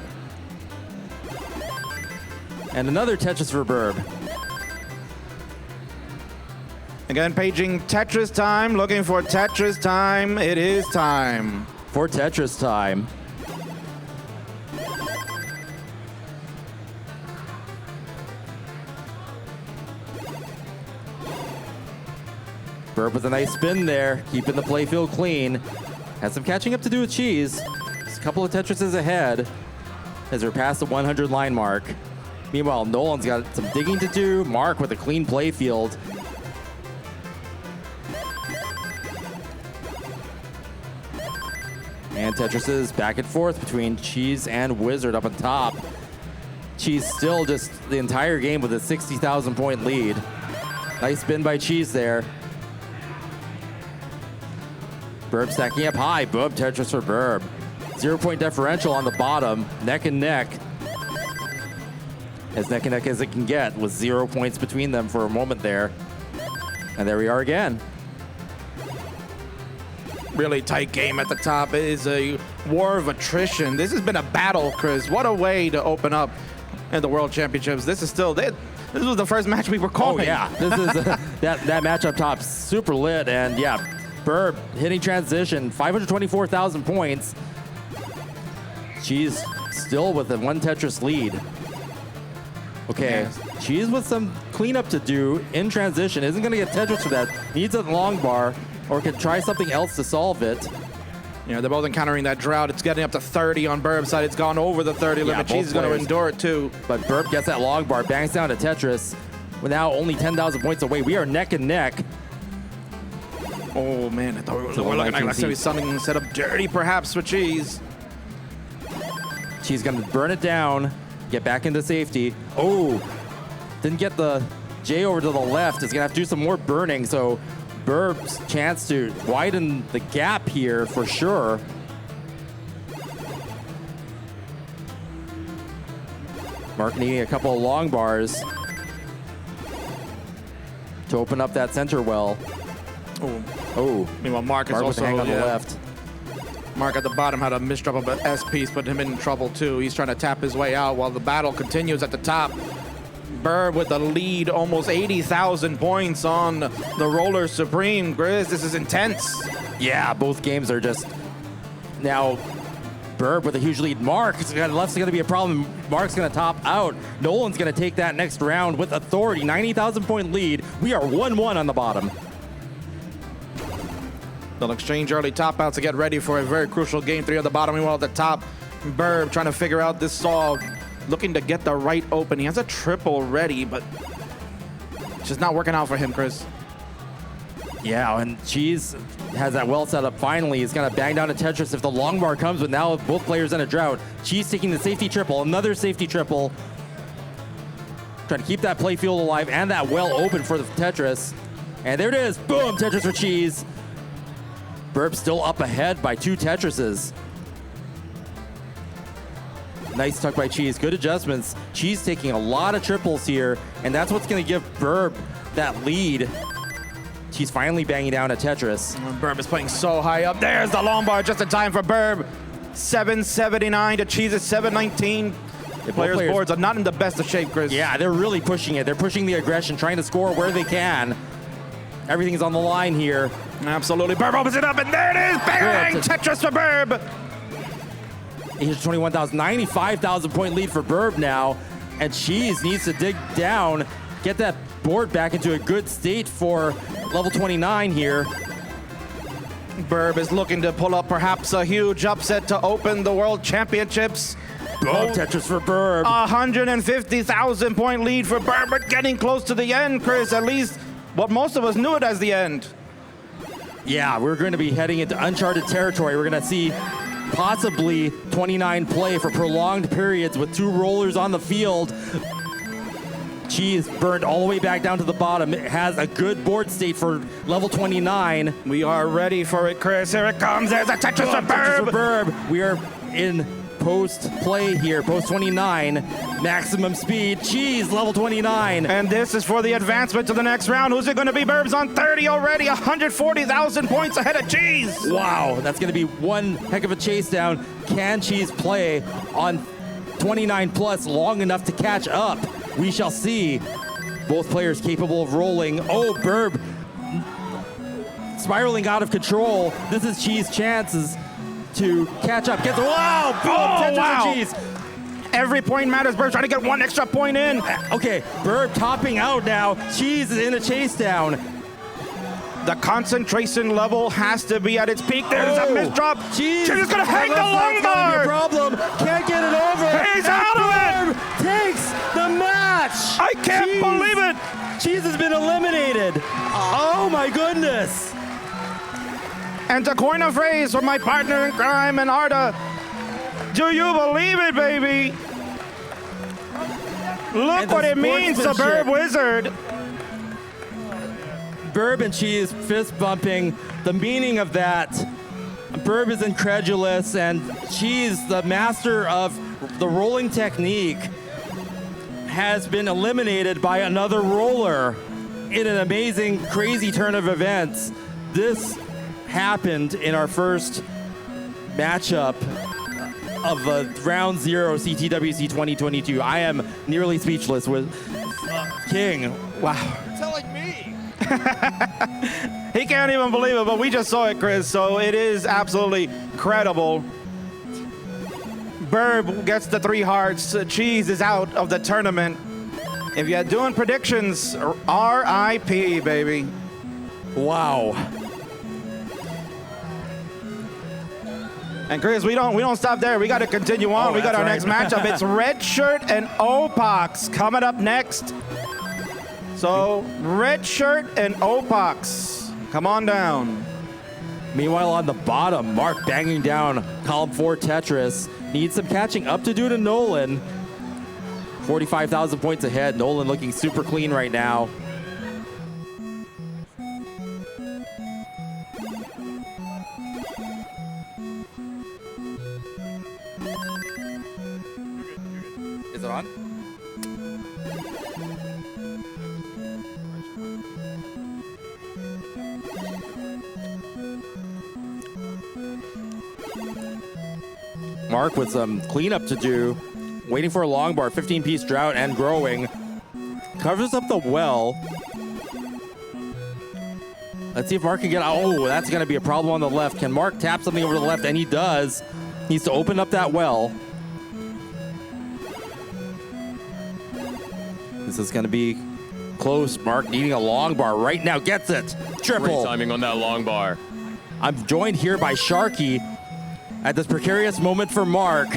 And another Tetris for Verb. Again, paging Tetris Time, looking for Tetris Time. It is time. For Tetris Time. Verb with a nice spin there, keeping the playfield clean. Has some catching up to do with Cheese. Just a couple of Tetrises ahead as they're past the 100 line mark. Meanwhile, Nolan's got some digging to do. Mark with a clean playfield. And Tetrises back and forth between Cheese and Wizard up on top. Cheese still just the entire game with a 60,000 point lead. Nice spin by Cheese there. Verb stacking up high. Boom, Tetris for Verb. 0 point differential on the bottom. Neck and neck. As neck and neck as it can get with 0 points between them for a moment there. And there we are again. Really tight game at the top. It is a war of attrition. This has been a battle, Chris. What a way to open up in the World Championships. This is still, this was the first match we were calling. Oh yeah, this is that match up top, super lit, and yeah, Burb hitting transition, 524,000 points. She's still with a 1 Tetris lead. Okay, she's with some cleanup to do in transition. Isn't going to get Tetris for that. Needs a long bar or can try something else to solve it. Yeah, they're both encountering that drought. It's getting up to 30 on Burb's side. It's gone over the 30 limit. She's going to endure it too. But Burb gets that long bar, bangs down to Tetris. We're now only 10,000 points away. We are neck and neck. Oh man, I thought we were looking like that's going to be something set up dirty perhaps for Cheese. She's going to burn it down, get back into safety. Oh, didn't get the J over to the left. It's going to have to do some more burning. So Burb's chance to widen the gap here for sure. Mark needing a couple of long bars to open up that center well. Oh. Meanwhile, Mark is Mark with also the hang on the left. Mark at the bottom had a misdrop of an S piece, put him in trouble too. He's trying to tap his way out while the battle continues at the top. Burb with the lead, almost 80,000 points on the Roller Supreme. Grizz, this is intense. Yeah, both games are just now. Burb with a huge lead. Mark's left's going to be a problem. Mark's going to top out. Nolan's going to take that next round with authority. 90,000 point lead. We are 1-1 on the bottom. They'll exchange early top outs to get ready for a very crucial game 3 at the bottom. Meanwhile, at the top, Burb trying to figure out this solve, looking to get the right open. He has a triple ready, but it's just not working out for him, Chris. Yeah, and Cheese has that well set up finally. He's going to bang down a Tetris if the long bar comes, but now both players in a drought. Cheese taking the safety triple, another safety triple. Trying to keep that play field alive and that well open for the Tetris. And there it is. Boom, Tetris for Cheese. Burb still up ahead by 2 Tetrises. Nice tuck by Cheese. Good adjustments. Cheese taking a lot of triples here, and that's what's going to give Burb that lead. She's finally banging down a Tetris. Burb is playing so high up. There's the long bar just in time for Burb. 779 to Cheese's 719. The players' boards are not in the best of shape, Chris. Yeah, they're really pushing it. They're pushing the aggression, trying to score where they can. Everything's on the line here. Absolutely. Burb opens it up, and there it is. Bang! Tetris for Burb. 821,000, 95,000 point lead for Burb now. And Cheese needs to dig down, get that board back into a good state for level 29 here. Burb is looking to pull up perhaps a huge upset to open the World Championships. Boom, Tetris for Burb. 150,000 point lead for Burb, but getting close to the end, Chris. At least what most of us knew it as the end. Yeah, we're going to be heading into uncharted territory. We're going to see possibly 29 play for prolonged periods with 2 rollers on the field. Cheese burned all the way back down to the bottom. It has a good board state for level 29. We are ready for it, Chris. Here it comes. There's a Tetris for Burb. Tetris for Burb. We are in post play here, post 29. Maximum speed. Cheese, level 29. And this is for the advancement to the next round. Who's it going to be? Burb's on 30 already. 140,000 points ahead of Cheese. Wow, that's going to be one heck of a chase down. Can Cheese play on 29 plus long enough to catch up? We shall see. Both players capable of rolling. Oh, Burb spiraling out of control. This is Cheese chances to catch up. Gets wow! Boom! Wow. Cheese. Every point matters. Burb trying to get one extra point in. Okay, Burb topping out now. Cheese is in a chase down. The concentration level has to be at its peak. There's a misdrop. Cheese is going to hang the long bar. Problem. Can't get it over. He's out of it. Takes the match. I can't believe it. Cheese has been eliminated. Oh my goodness. And to coin a phrase from my partner in crime and Arda, do you believe it, baby? Look what it means to Burb Wizard. Burb and Cheese fist bumping. The meaning of that. Burb is incredulous, and Cheese, the master of the rolling technique, has been eliminated by another roller in an amazing, crazy turn of events. This happened in our first matchup of round 0 CTWC 2022. I am nearly speechless with King. Wow. You're telling me. He can't even believe it, but we just saw it, Chris, so it is absolutely credible. Burb gets the 3 hearts. Cheese is out of the tournament. If you're doing predictions, RIP, baby. Wow. And Chris, we don't stop there. We got to continue on. We got our next matchup. It's Red Shirt and Opox coming up next. So Red Shirt and Opox, come on down. Meanwhile, on the bottom, Mark banging down column 4 Tetris. Needs some catching up to do to Nolan. 45,000 points ahead. Nolan looking super clean right now. Is it on? Mark with some cleanup to do. Waiting for a long bar, 15-piece drought and growing. Covers up the well. Let's see if Mark can get, oh, that's gonna be a problem on the left. Can Mark tap something over the left? And he does. Needs to open up that well. This is gonna be close. Mark needing a long bar right now, gets it. Triple. Great timing on that long bar. I'm joined here by Sharky at this precarious moment for Mark.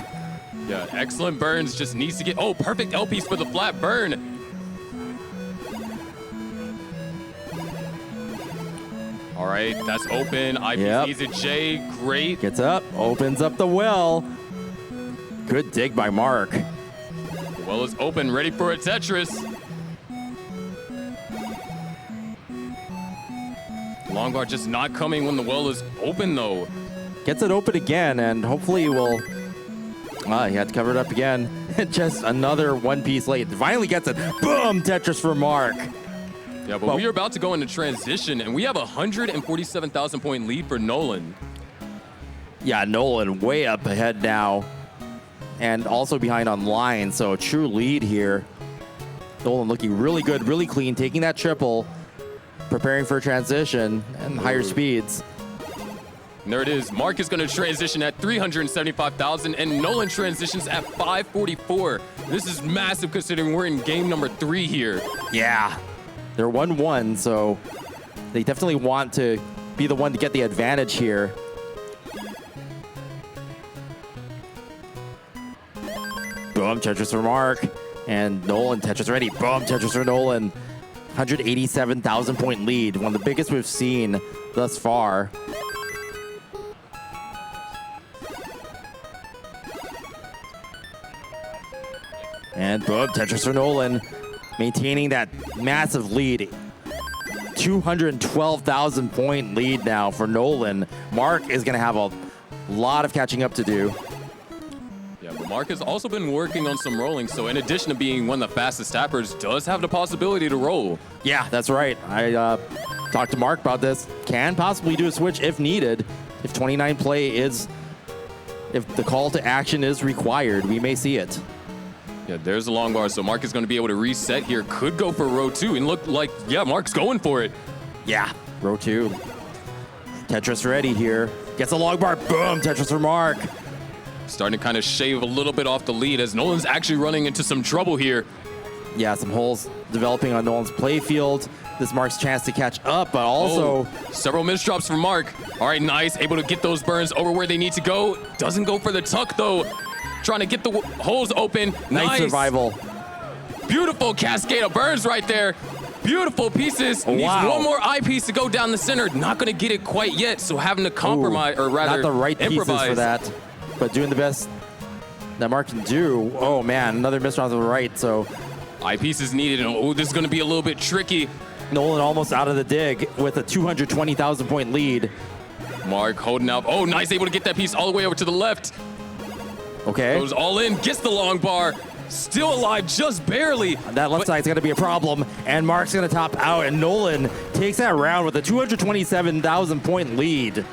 Yeah, excellent burns, just needs to get, oh, perfect L piece for the flat burn. All right, that's open. IP needs a J, great. Gets up, opens up the well. Good dig by Mark. The well is open, ready for a Tetris. Long bar just not coming when the well is open though. Gets it open again, and hopefully will. He had to cover it up again. Just another 1 piece late. Finally gets it. Boom! Tetris for Mark. Yeah, but we are about to go into transition, and we have a 147,000 point lead for Nolan. Yeah, Nolan way up ahead now, and also behind on line. So a true lead here. Nolan looking really good, really clean, taking that triple, preparing for transition and higher speeds. And there it is. Mark is going to transition at 375,000, and Nolan transitions at 544. This is massive considering we're in game number 3 here. Yeah, they're 1-1, so they definitely want to be the one to get the advantage here. Boom, Tetris for Mark. And Nolan, Tetris ready. Boom, Tetris for Nolan. 187,000 point lead, one of the biggest we've seen thus far. And boom, Tetris for Nolan, maintaining that massive lead. 212,000 point lead now for Nolan. Mark is going to have a lot of catching up to do. Yeah, but Mark has also been working on some rolling, so in addition to being one of the fastest tappers, does have the possibility to roll. Yeah, that's right. I talked to Mark about this. Can possibly do a switch if needed. If 29 play is, if the call to action is required, we may see it. Yeah, there's a long bar, so Mark is going to be able to reset here. Could go for row 2 and look like, yeah, Mark's going for it. Yeah, row 2. Tetris ready here. Gets a long bar. Boom, Tetris for Mark. Starting to kind of shave a little bit off the lead as Nolan's actually running into some trouble here. Yeah, some holes developing on Nolan's playfield. This Mark's chance to catch up, but also... several misdrops from Mark. All right, nice. Able to get those burns over where they need to go. Doesn't go for the tuck, though. Trying to get the holes open. Nice survival. Beautiful cascade of burns right there. Beautiful pieces. Wow. Needs one more eye piece to go down the center. Not going to get it quite yet, so having to compromise, or rather not the right improvise. pieces for that, but doing the best that Mark can do. Oh man, another misdrop to the right, so... Eye pieces needed. Oh, this is going to be a little bit tricky. Nolan almost out of the dig with a 220,000 point lead. Mark holding up. Oh, nice. Able to get that piece all the way over to the left. Okay. Goes all in, gets the long bar. Still alive, just barely. That left side's going to be a problem, and Mark's going to top out, and Nolan takes that round with a 227,000 point lead.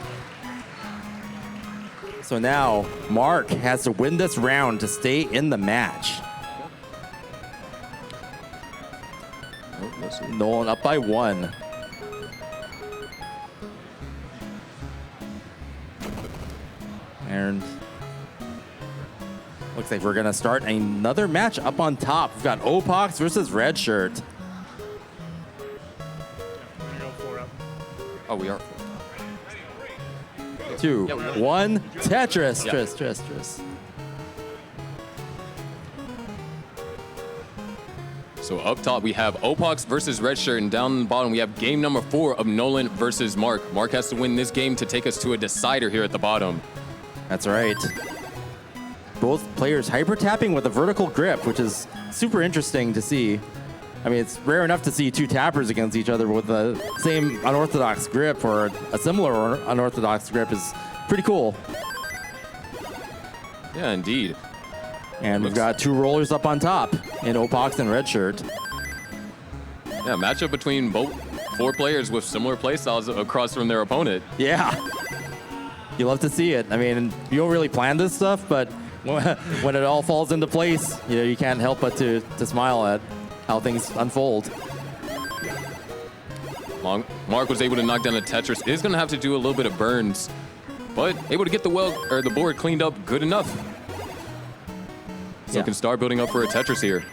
So now, Mark has to win this round to stay in the match. Nolan up by 1. And looks like we're going to start another match up on top. We've got Opox versus Redshirt. Oh, we are. 2, 1, Tetris. Yeah. Tris. So up top, we have Opox versus Redshirt, and down the bottom, we have game number 4 of Nolan versus Mark. Mark has to win this game to take us to a decider here at the bottom. That's right. Both players hyper tapping with a vertical grip, which is super interesting to see. I mean, it's rare enough to see two tappers against each other with the same unorthodox grip, or a similar unorthodox grip is pretty cool. Yeah, indeed. And we've got two rollers up on top in Opox and Redshirt. Yeah, matchup between both 4 players with similar playstyles across from their opponent. Yeah. You love to see it. I mean, you don't really plan this stuff, but when it all falls into place, you know, you can't help but to smile at how things unfold. Mark was able to knock down a Tetris. Is going to have to do a little bit of burns, but able to get the board cleaned up good enough. So can start building up for a Tetris here.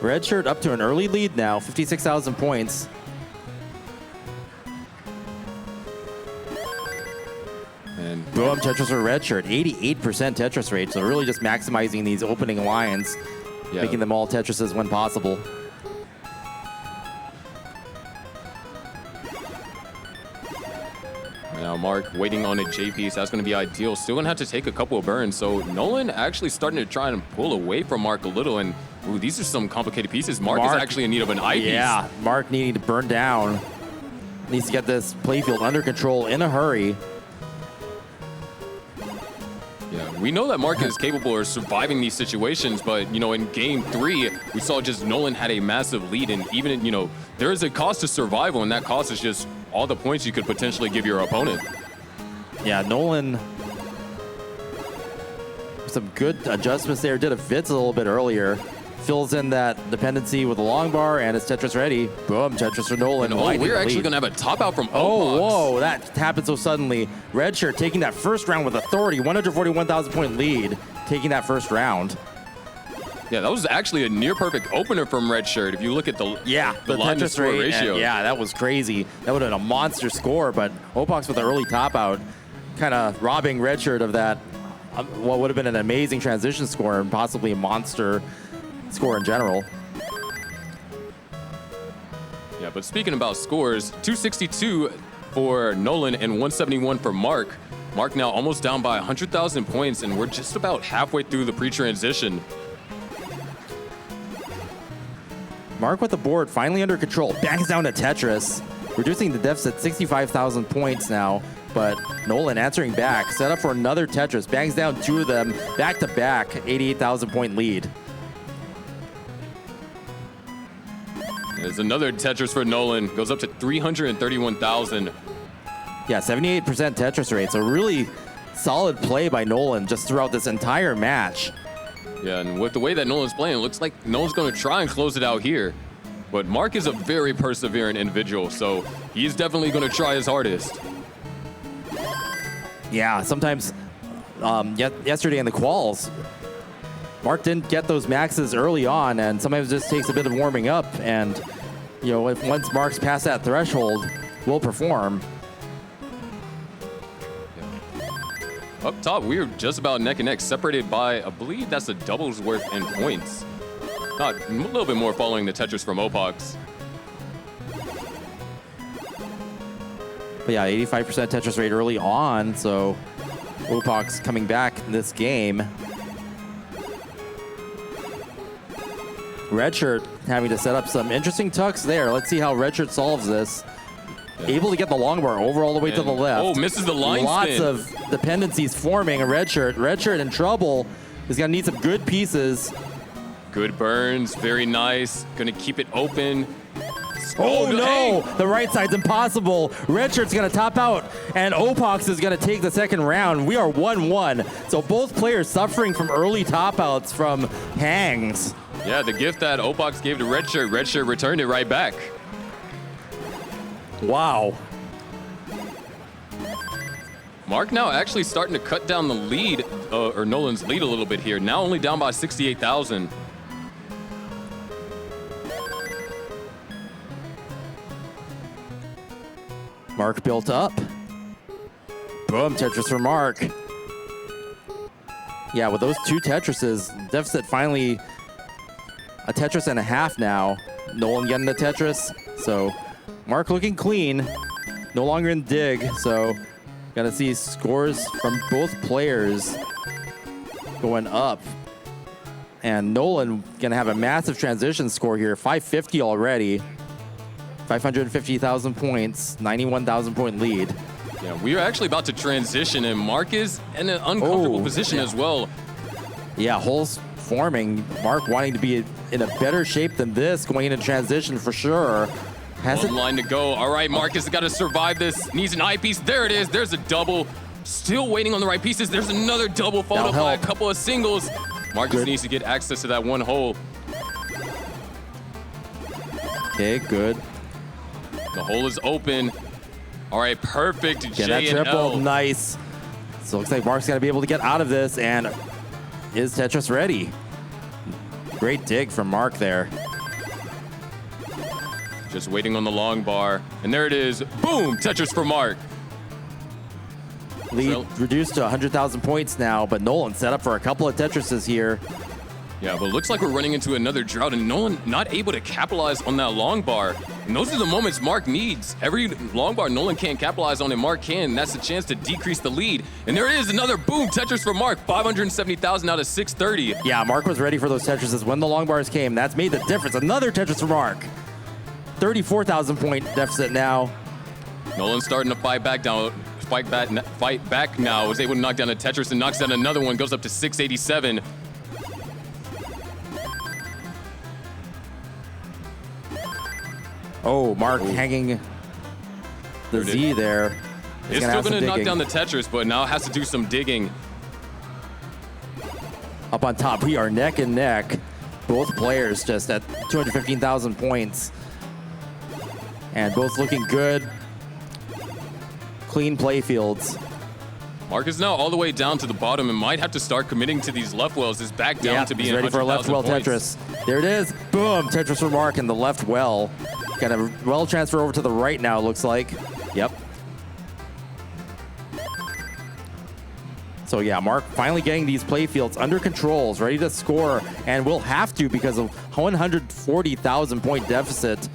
Redshirt up to an early lead now, 56,000 points. And Boom, Tetris for Redshirt, 88% Tetris rate, so really just maximizing these opening lines, making them all Tetrises when possible. Now Mark waiting on a J piece. That's going to be ideal. Still going to have to take a couple of burns. So Nolan actually starting to try and pull away from Mark a little. And ooh, these are some complicated pieces. Mark is actually in need of an I piece. Yeah, Mark needing to burn down. Needs to get this playfield under control in a hurry. Yeah, we know that Mark is capable of surviving these situations, but, you know, in game 3, we saw just Nolan had a massive lead, and even, you know, there is a cost to survival, and that cost is just all the points you could potentially give your opponent. Yeah, Nolan, some good adjustments there. Did a Vitz a little bit earlier. Fills in that dependency with a long bar, and it's Tetris ready. Boom, Tetris for Nolan. And we're actually going to have a top out from Opox. Oh, whoa, that happened so suddenly. Redshirt taking that first round with authority, 141,000 point lead, taking that first round. Yeah, that was actually a near perfect opener from Redshirt. If you look at the line to Tetris score rate, ratio. yeah, that was crazy. That would have been a monster score, but Opox with an early top out, kind of robbing Redshirt of that, what would have been an amazing transition score and possibly a monster score in general. Yeah, but speaking about scores, 262 for Nolan and 171 for Mark. Mark now almost down by 100,000 points, and we're just about halfway through the pre-transition. Mark with the board finally under control, bangs down to Tetris, reducing the deficit 65,000 points now, but Nolan answering back, set up for another Tetris, bangs down 2 of them, back to back, 88,000 point lead. There's another Tetris for Nolan, goes up to 331,000. Yeah, 78% Tetris rate, so really solid play by Nolan just throughout this entire match. Yeah, and with the way that Nolan's playing, it looks like Nolan's going to try and close it out here. But Mark is a very perseverant individual, so he's definitely going to try his hardest. Yeah, sometimes yesterday in the quals, Mark didn't get those maxes early on, and sometimes it just takes a bit of warming up. And, you know, once Mark's past that threshold, will perform. Up top, we are just about neck and neck, separated by, I believe that's a double's worth in points. Not a little bit more following the Tetris from Opox. But yeah, 85% Tetris rate early on, so Opox coming back in this game. Redshirt having to set up some interesting tucks there. Let's see how Redshirt solves this. Yeah. Able to get the long bar over all the way to the left. Oh, misses the line Lots spin. of dependencies forming. A Redshirt in trouble. He's going to need some good pieces. Good burns, very nice. Gonna keep it open. Oh no, dang. The right side's impossible. Redshirt's gonna top out, and Opox is gonna take the second round. We are 1-1. So both players suffering from early top outs from hangs. Yeah, the gift that Opox gave to Redshirt, Redshirt returned it right back. Wow. Mark now actually starting to cut down the lead, or Nolan's lead a little bit here. Now only down by 68,000. Mark built up. Boom, Tetris for Mark. Yeah, with those 2 Tetrises, deficit finally a Tetris and a half now. Nolan getting the Tetris, so Mark looking clean. No longer in dig, so gotta see scores from both players going up. And Nolan gonna have a massive transition score here, 550 already. 550,000 points, 91,000 point lead. Yeah, we are actually about to transition, and Mark is in an uncomfortable position as well. Yeah, holes forming. Mark wanting to be in a better shape than this, going into transition for sure. One line to go. All right, Marcus has got to survive this. Needs an eye piece. There it is. There's a double. Still waiting on the right pieces. There's another double followed by a couple of singles. Marcus needs to get access to that one hole. Okay, good. The hole is open. All right, perfect. Get that triple, nice. So it looks like Mark's got to be able to get out of this, and is Tetris ready? Great dig from Mark there. Just waiting on the long bar, and there it is. Boom, Tetris for Mark. Lead reduced to 100,000 points now, but Nolan set up for a couple of Tetrises here. Yeah, but it looks like we're running into another drought, and Nolan not able to capitalize on that long bar. And those are the moments Mark needs. Every long bar Nolan can't capitalize on, and Mark can. And that's a chance to decrease the lead. And there it is, another boom Tetris for Mark. 570,000 out of 630. Yeah, Mark was ready for those Tetrises when the long bars came. That's made the difference. Another Tetris for Mark. 34,000 point deficit now. Nolan's starting to fight back now. Fight back now. Was able to knock down a Tetris and knocks down another one. Goes up to 687. Oh, Mark hanging the Z there. He's still going to knock down the Tetris, but now has to do some digging. Up on top, we are neck and neck. Both players just at 215,000 points. And both looking good. Clean play fields. Mark is now all the way down to the bottom and might have to start committing to these left wells. Is back down to being ready for a left well Tetris. There it is. Boom. Tetris for Mark in the left well. Got a well transfer over to the right now, it looks like. Yep. So yeah, Mark finally getting these play fields under controls, ready to score, and will have to because of 140,000 point deficit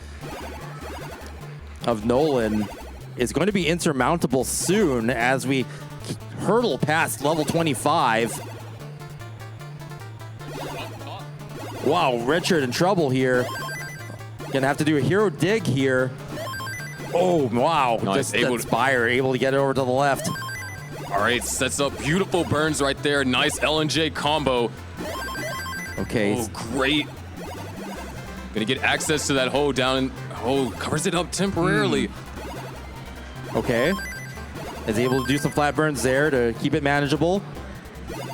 of Nolan is going to be insurmountable soon as we hurdle past level 25. Wow, Redshirt in trouble here. Gonna have to do a hero dig here. Oh, wow. Nice. Just Spire able to get it over to the left. All right, sets up beautiful burns right there. Nice L&J combo. Okay. Oh, great. Gonna get access to that hole down and, covers it up temporarily. Okay. Is able to do some flat burns there to keep it manageable.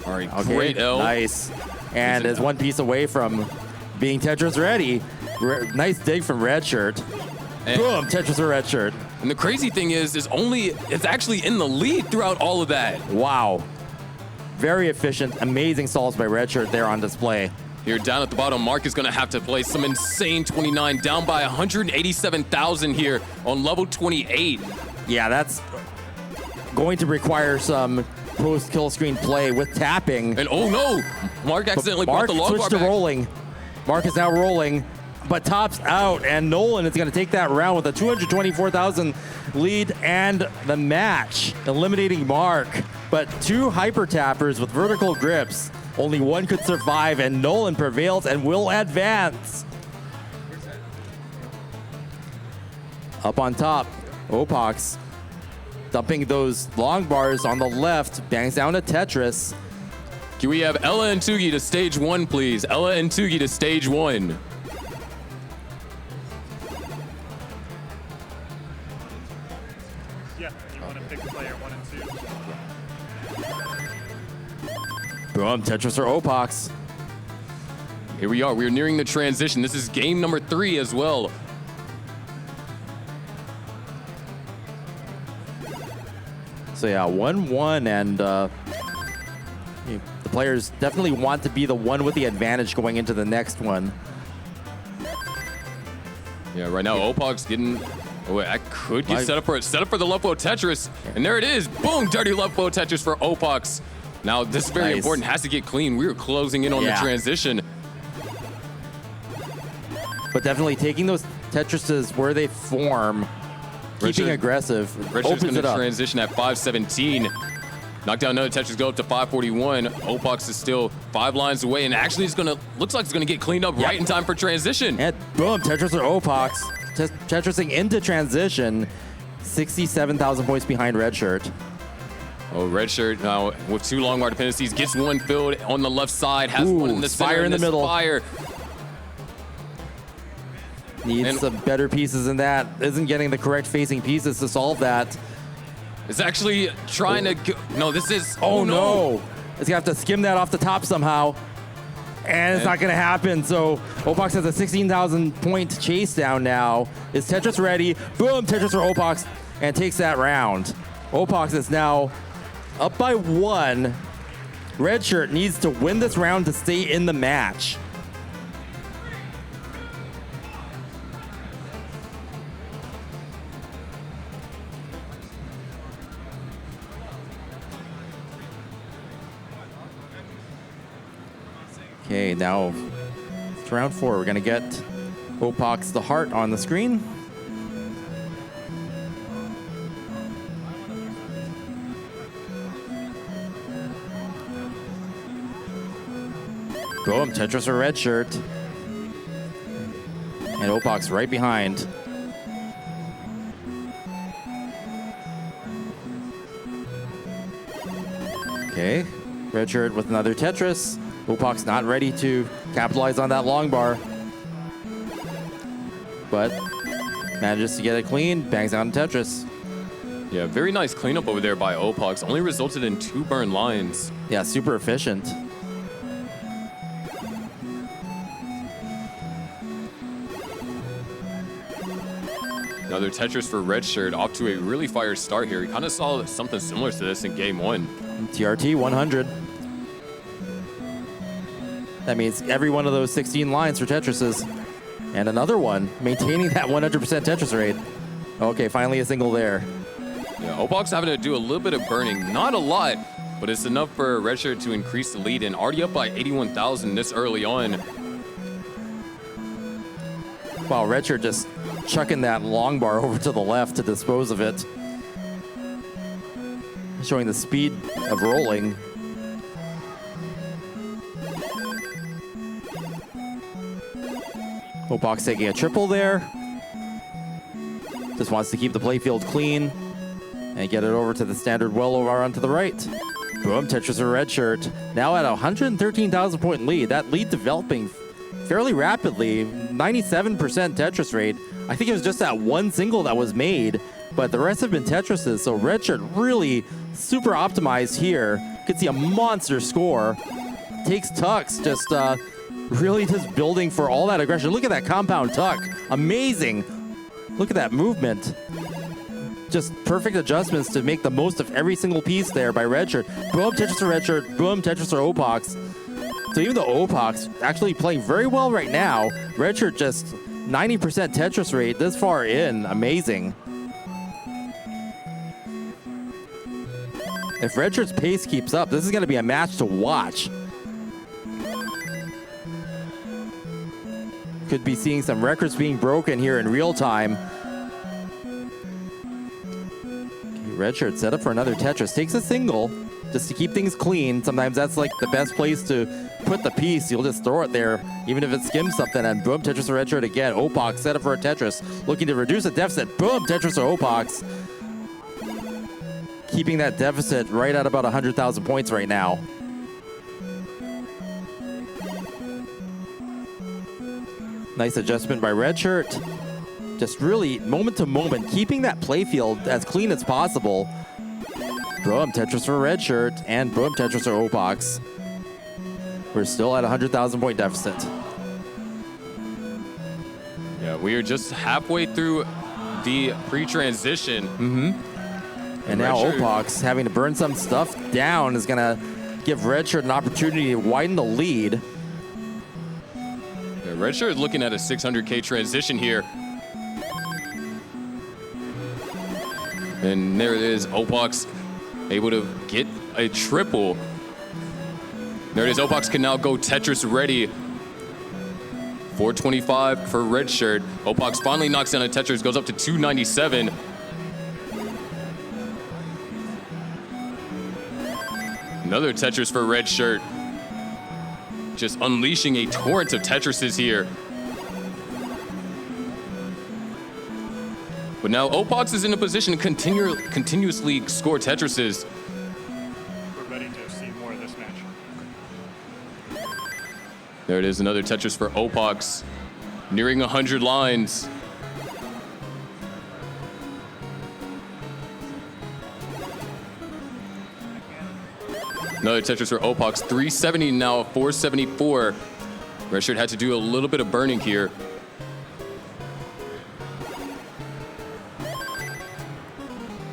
All right, great L. Nice. And is one piece away from being Tetris ready. Nice dig from Redshirt. Boom, Tetris for Redshirt. And the crazy thing is it's actually in the lead throughout all of that. Wow. Very efficient, amazing solves by Redshirt there on display. Here down at the bottom, Mark is gonna have to play some insane 29, down by 187,000 here on level 28. Yeah, that's going to require some post-kill screen play with tapping. And oh no, Mark accidentally brought the log bar switched to back. rolling. Mark is now rolling, but tops out, and Nolan is going to take that round with a 224,000 lead and the match, eliminating Mark. But two hyper tappers with vertical grips, only one could survive, and Nolan prevails and will advance. Up on top, Opox dumping those long bars on the left, bangs down to Tetris. Can we have Ella and Tugi to stage 1, please? Ella and Tugi to stage 1. Yeah, you want to pick player 1 and 2. Boom, Tetris or Opox. Here we are. We're nearing the transition. This is game number 3 as well. So yeah, 1-1, and the players definitely want to be the one with the advantage going into the next one. Yeah, right now Opak's getting. Oh, wait, I could get set up for the left flow Tetris, and there it is. Boom, dirty left flow Tetris for Opak's. Now this is very important. Has to get clean. We were closing in on the transition. But definitely taking those Tetrises where they form, keeping aggressive, Richard's opens going it to up. transition at 517. Knock down another Tetris, go up to 541. Opak's is still 5 lines away, and actually it's looks like it's going to get cleaned up right in time for transition. And boom, Tetris or Opak's. Tetrising into transition, 67,000 points behind Red Shirt. Oh, Red Shirt now with 2 long bar dependencies, gets one filled on the left side, has one in the center, Spire in the middle. Spire. Needs some better pieces than that. Isn't getting the correct facing pieces to solve that. It's actually trying to go. No, this is. Oh no! It's gonna have to skim that off the top somehow. And it's not gonna happen. So Opak's has a 16,000 point chase down now. Is Tetris ready? Boom, Tetris or Opak's, and takes that round. Opak's is now up by 1. Red Shirt needs to win this round to stay in the match. Okay, now it's round 4. We're gonna get Opak's the heart on the screen. Boom, Tetris or Red Shirt. And Opak's right behind. Okay, Red Shirt with another Tetris. Opak's not ready to capitalize on that long bar, but manages to get it clean, bangs out in Tetris. Yeah, very nice cleanup over there by Opak's. Only resulted in 2 burn lines. Yeah, super efficient. Another Tetris for Red Shirt, off to a really fire start here. We kind of saw something similar to this in game 1. TRT 100. That means every one of those 16 lines for Tetrises. And another one, maintaining that 100% Tetris rate. Okay, finally a single there. Yeah, Opak's having to do a little bit of burning. Not a lot, but it's enough for Red Shirt to increase the lead, and already up by 81,000 this early on. Wow, Red Shirt just chucking that long bar over to the left to dispose of it. Showing the speed of rolling. Opak's taking a triple there. Just wants to keep the playfield clean and get it over to the standard well over onto the right. Boom, Tetris or Red Shirt. Now at a 113,000 point lead. That lead developing fairly rapidly. 97% Tetris rate. I think it was just that one single that was made, but the rest have been Tetrises. So Red Shirt really super optimized here. Could see a monster score. Takes Tux, just really just building for all that aggression. Look at that compound tuck. Amazing. Look at that movement. Just perfect adjustments to make the most of every single piece there by Red Shirt. Boom, Tetris or Red Shirt. Boom, Tetris or Opak's. So even though Opak's actually playing very well right now, Red Shirt just 90% Tetris rate this far in. Amazing. If Red Shirt's pace keeps up, this is going to be a match to watch. Could be seeing some records being broken here in real time. Okay, Red Shirt set up for another Tetris. Takes a single just to keep things clean. Sometimes that's like the best place to put the piece. You'll just throw it there, even if it skims something, and boom, Tetris or Red Shirt again. Opak's set up for a Tetris. Looking to reduce the deficit. Boom, Tetris or Opak's. Keeping that deficit right at about 100,000 points right now. Nice adjustment by Red Shirt. Just really moment to moment, keeping that playfield as clean as possible. Boom, Tetris for Red Shirt, and boom, Tetris or Opak's. We're still at 100,000 point deficit. Yeah, we are just halfway through the pre-transition. And now Redshirt- Opox having to burn some stuff down is going to give Redshirt an opportunity to widen the lead. Yeah, Redshirt looking at a 600K transition here. And there it is, Opox able to get a triple. There it is, Opox can now go Tetris ready. 425 for Redshirt. Opox finally knocks down a Tetris, goes up to 297. Another Tetris for Redshirt. Just unleashing a torrent of Tetrises here. But now Opox is in a position to continuously score Tetrises. We're ready to see more of this match. There it is, another Tetris for Opox. Nearing 100 lines. Another Tetris for Opox. 370 now, 474. Redshirt had to do a little bit of burning here.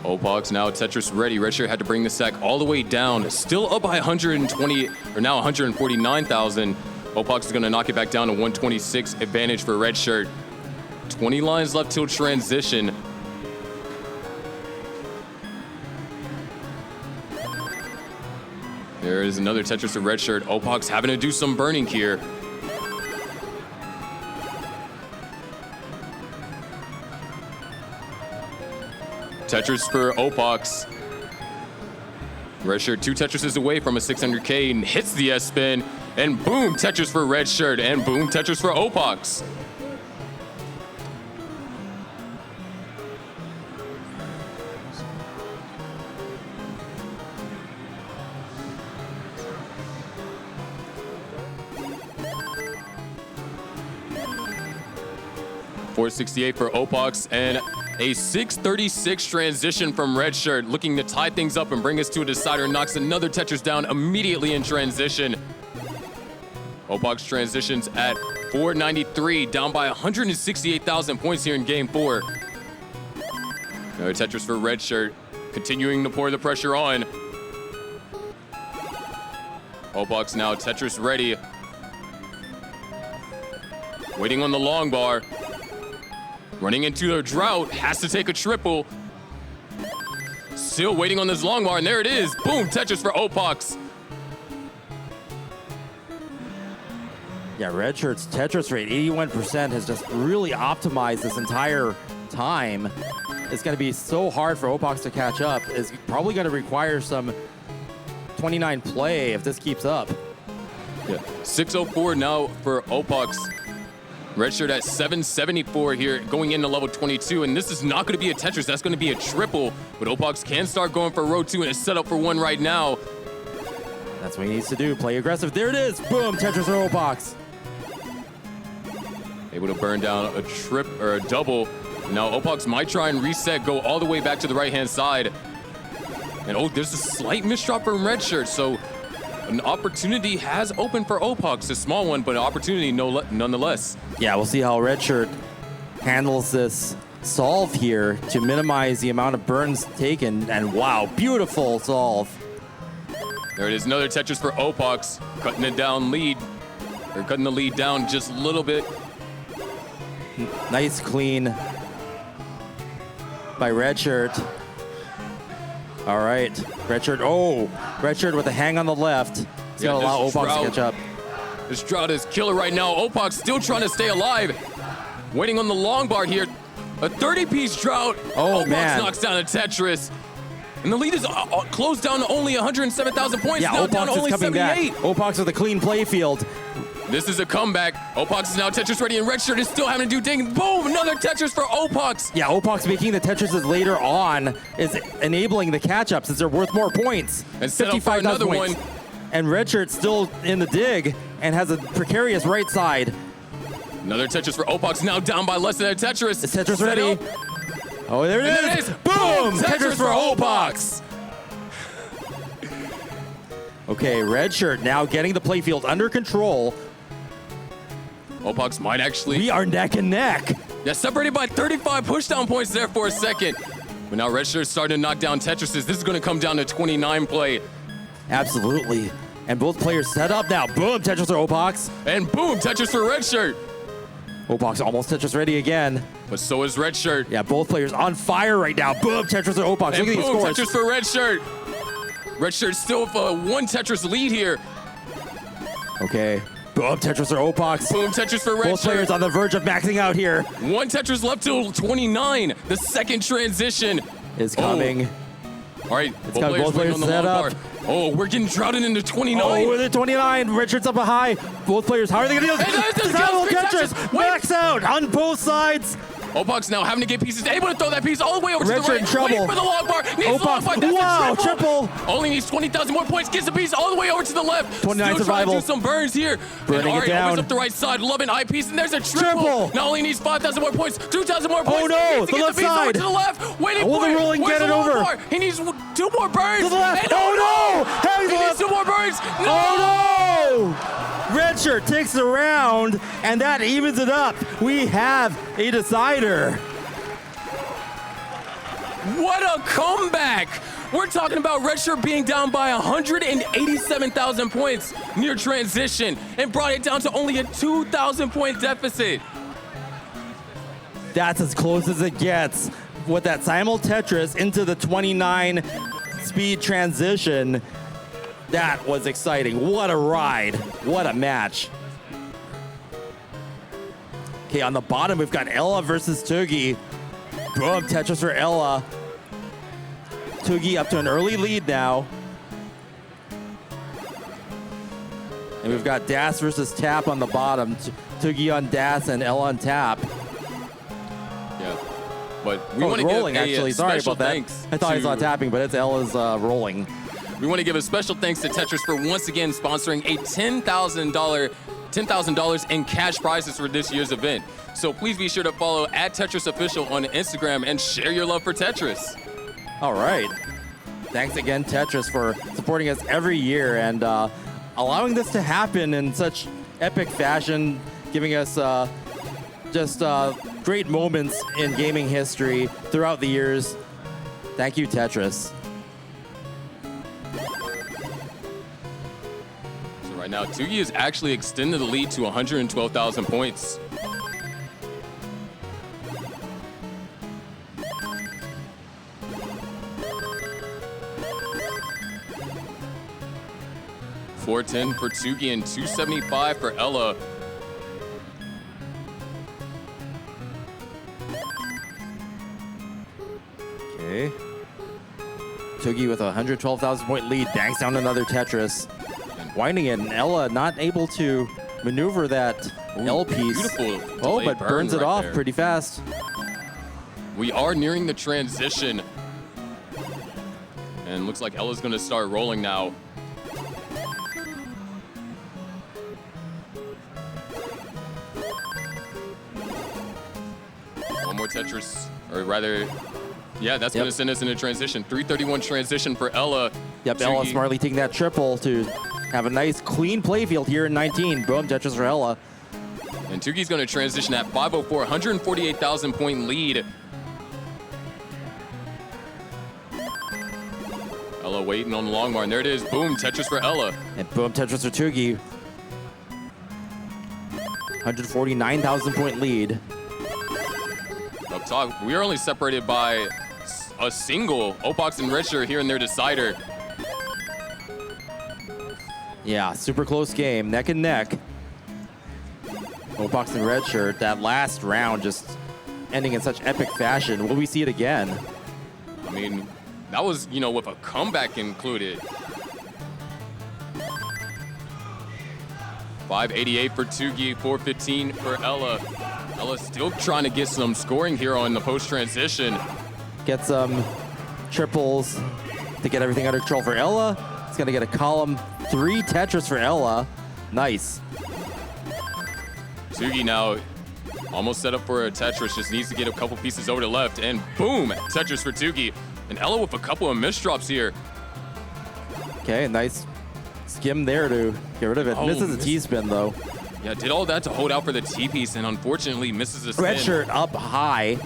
Opox now Tetris ready. Redshirt had to bring the stack all the way down. Still up by 120, or now 149,000. Opox is going to knock it back down to 126 advantage for Redshirt. 20 lines left till transition. There is another Tetris for Redshirt. Opox having to do some burning here. Tetris for Opox. Redshirt 2 Tetrises away from a 600K and hits the S-spin. And boom, Tetris for Redshirt. And boom, Tetris for Opox. .468 for Opox and a 636 transition from Redshirt, looking to tie things up and bring us to a decider. Knocks another Tetris down immediately in transition. Opox transitions at 493, down by 168,000 points here in Game 4. Another Tetris for Redshirt, continuing to pour the pressure on. Opox now Tetris ready. Waiting on the long bar. Running into a drought, has to take a triple. Still waiting on this long bar, and there it is. Boom, Tetris for Opox. Yeah, Redshirt's Tetris rate, 81%, has just really optimized this entire time. It's going to be so hard for Opox to catch up. It's probably going to require some 29 play if this keeps up. Yeah, 604 now for Opox. Redshirt at 774 here, going into level 22, and this is not going to be a Tetris, that's going to be a triple, but Opox can start going for row 2 and is set up for one right now. That's what he needs to do, play aggressive. There it is, boom, Tetris for Opox. Able to burn down a trip or a double. Now Opox might try and reset, go all the way back to the right-hand side. And oh, there's a slight misdrop from Redshirt, so an opportunity has opened for Opox, a small one, but an opportunity nonetheless. Yeah, we'll see how Redshirt handles this solve here to minimize the amount of burns taken. And wow, beautiful solve. There it is, another Tetris for Opox, cutting it down lead, or cutting the lead down just a little bit. Nice clean by Redshirt. All right, Redshirt, oh, Redshirt with a hang on the left. He's Yeah, gonna allow this Opox to drought- catch up. This drought is killer right now. Opox still trying to stay alive. Waiting on the long bar here. A 30-piece drought. Oh, Opox man. knocks down a Tetris. And the lead is closed down to only 107,000 points. Yeah, Now down to Opox only is coming back. 78. Opox with a clean play field. This is a comeback. Opox is now Tetris ready, and Redshirt is still having to do ding. Boom, another Tetris for Opox. Yeah, Opox making the Tetrises later on is enabling the catch-up since they're worth more points. And set up for 55,000 another points. one. And Redshirt's still in the dig and has a precarious right side. Another Tetris for Opox, now down by less than a Tetris. Is Tetris Set ready? up. Oh, there it And there is. it is. Boom! Tetris for Opox. Okay, Redshirt now getting the playfield under control. Opox might actually. We are neck and neck. Yeah, separated by 35 pushdown points there for a second. But now Red Shirt's starting to knock down Tetrises. This is going to come down to 29 play. Absolutely. And both players set up now. Boom, Tetris for Opox. And boom, Tetris for Red Shirt. Opox almost Tetris ready again. But so is Red Shirt. Yeah, both players on fire right now. Boom, Tetris for Opox. And Look at these boom, scores. Tetris for Red Shirt. Red Shirt still with a 1 Tetris lead here. Okay. Boom, Tetris for Opox. Boom, Tetris for Red Both Shirt. players on the verge of maxing out here. 1 Tetris left till 29. The second transition Is coming. All right, coming. Both players waiting on the set long up. bar. Oh, we're getting shrouded into 29. Oh, we're at 29. Richard's up a high. Both players, how are they going to do Hey, this? there's Double Tetris. Tetris. Wait. Max out on both sides. Opox now having to get pieces, able to throw that piece all the way over to Red the Shirt right. in trouble. Waiting for the long bar. Needs the long Opox, bar. That's wow, a triple. Only needs 20,000 more points. Gets the piece all the way over to the left. 29 Still survival. trying to do some burns here. Burning and it Ari down. opens up the right side. Loving eyepiece, and there's a triple. Triple. Not only needs 5,000 more points, 2,000 more points. Oh, no, He needs to the get left piece over side. to the left. Waiting Will for the it. rolling Where's get the it long over? bar? He needs 2 more burns. To the left. And Oh, no. Heavy He needs left. 2 more burns. No. Oh no! Red Shirt takes the round, and that evens it up. We have a decider. What a comeback! We're talking about Red Shirt being down by 187,000 points near transition and brought it down to only a 2,000 point deficit. That's as close as it gets. With that simul Tetris into the 29 speed transition, that was exciting. What a ride. What a match. Okay, on the bottom, we've got Ella versus Tugi. Boom, Tetris for Ella. Tugi up to an early lead now. And we've got Das versus Tap on the bottom. Tugi on Das and Ella on Tap. Yeah, but we want to rolling, give a actually. Sorry special about that. thanks I thought I to- saw tapping, but it's Ella's rolling. We want to give a special thanks to Tetris for once again sponsoring a $10,000 in cash prizes for this year's event. So please be sure to follow @TetrisOfficial on Instagram and share your love for Tetris. All right. Thanks again, Tetris, for supporting us every year and allowing this to happen in such epic fashion, giving us just great moments in gaming history throughout the years. Thank you, Tetris. So right now, Tugi has actually extended the lead to 112,000 points. $410 for Tugi and $275 for Ella. Okay. Tugi with a 112,000 point lead, banks down another Tetris. Winding it, and Ella not able to maneuver that L piece. Beautiful. Oh, delayed but burn burns it right off there. pretty fast. We are nearing the transition. And looks like Ella's gonna start rolling now. One more Tetris, or rather, yeah, that's gonna send us into transition. 331 transition for Ella. Yep, Ella Tugi- smartly taking that triple to have a nice clean playfield here in 19. Boom, Tetris for Ella. And Tugi's gonna transition at 504, 148,000 point lead. Ella waiting on the long bar, and there it is. Boom, Tetris for Ella. And boom, Tetris for Tugi. 149,000 point lead. Up top, we are only separated by a single. Opox and Red Shirt here in their decider. Yeah, super close game, neck and neck. Opox and Red Shirt, that last round just ending in such epic fashion. Will we see it again? I mean, that was, you know, with a comeback included. 588 for Tugi, 415 for Ella. Ella still trying to get some scoring here on the post-transition. Get some triples to get everything under control for Ella. It's gonna get a column 3 Tetris for Ella. Nice. Tugi now almost set up for a Tetris, just needs to get a couple pieces over to left, and boom, Tetris for Tugi. And Ella with a couple of misdrops here. Okay, nice skim there to get rid of it. Oh, Misses a miss- T-spin though. Yeah, did all that to hold out for the T-piece, and unfortunately misses a spin. Red Shirt up high.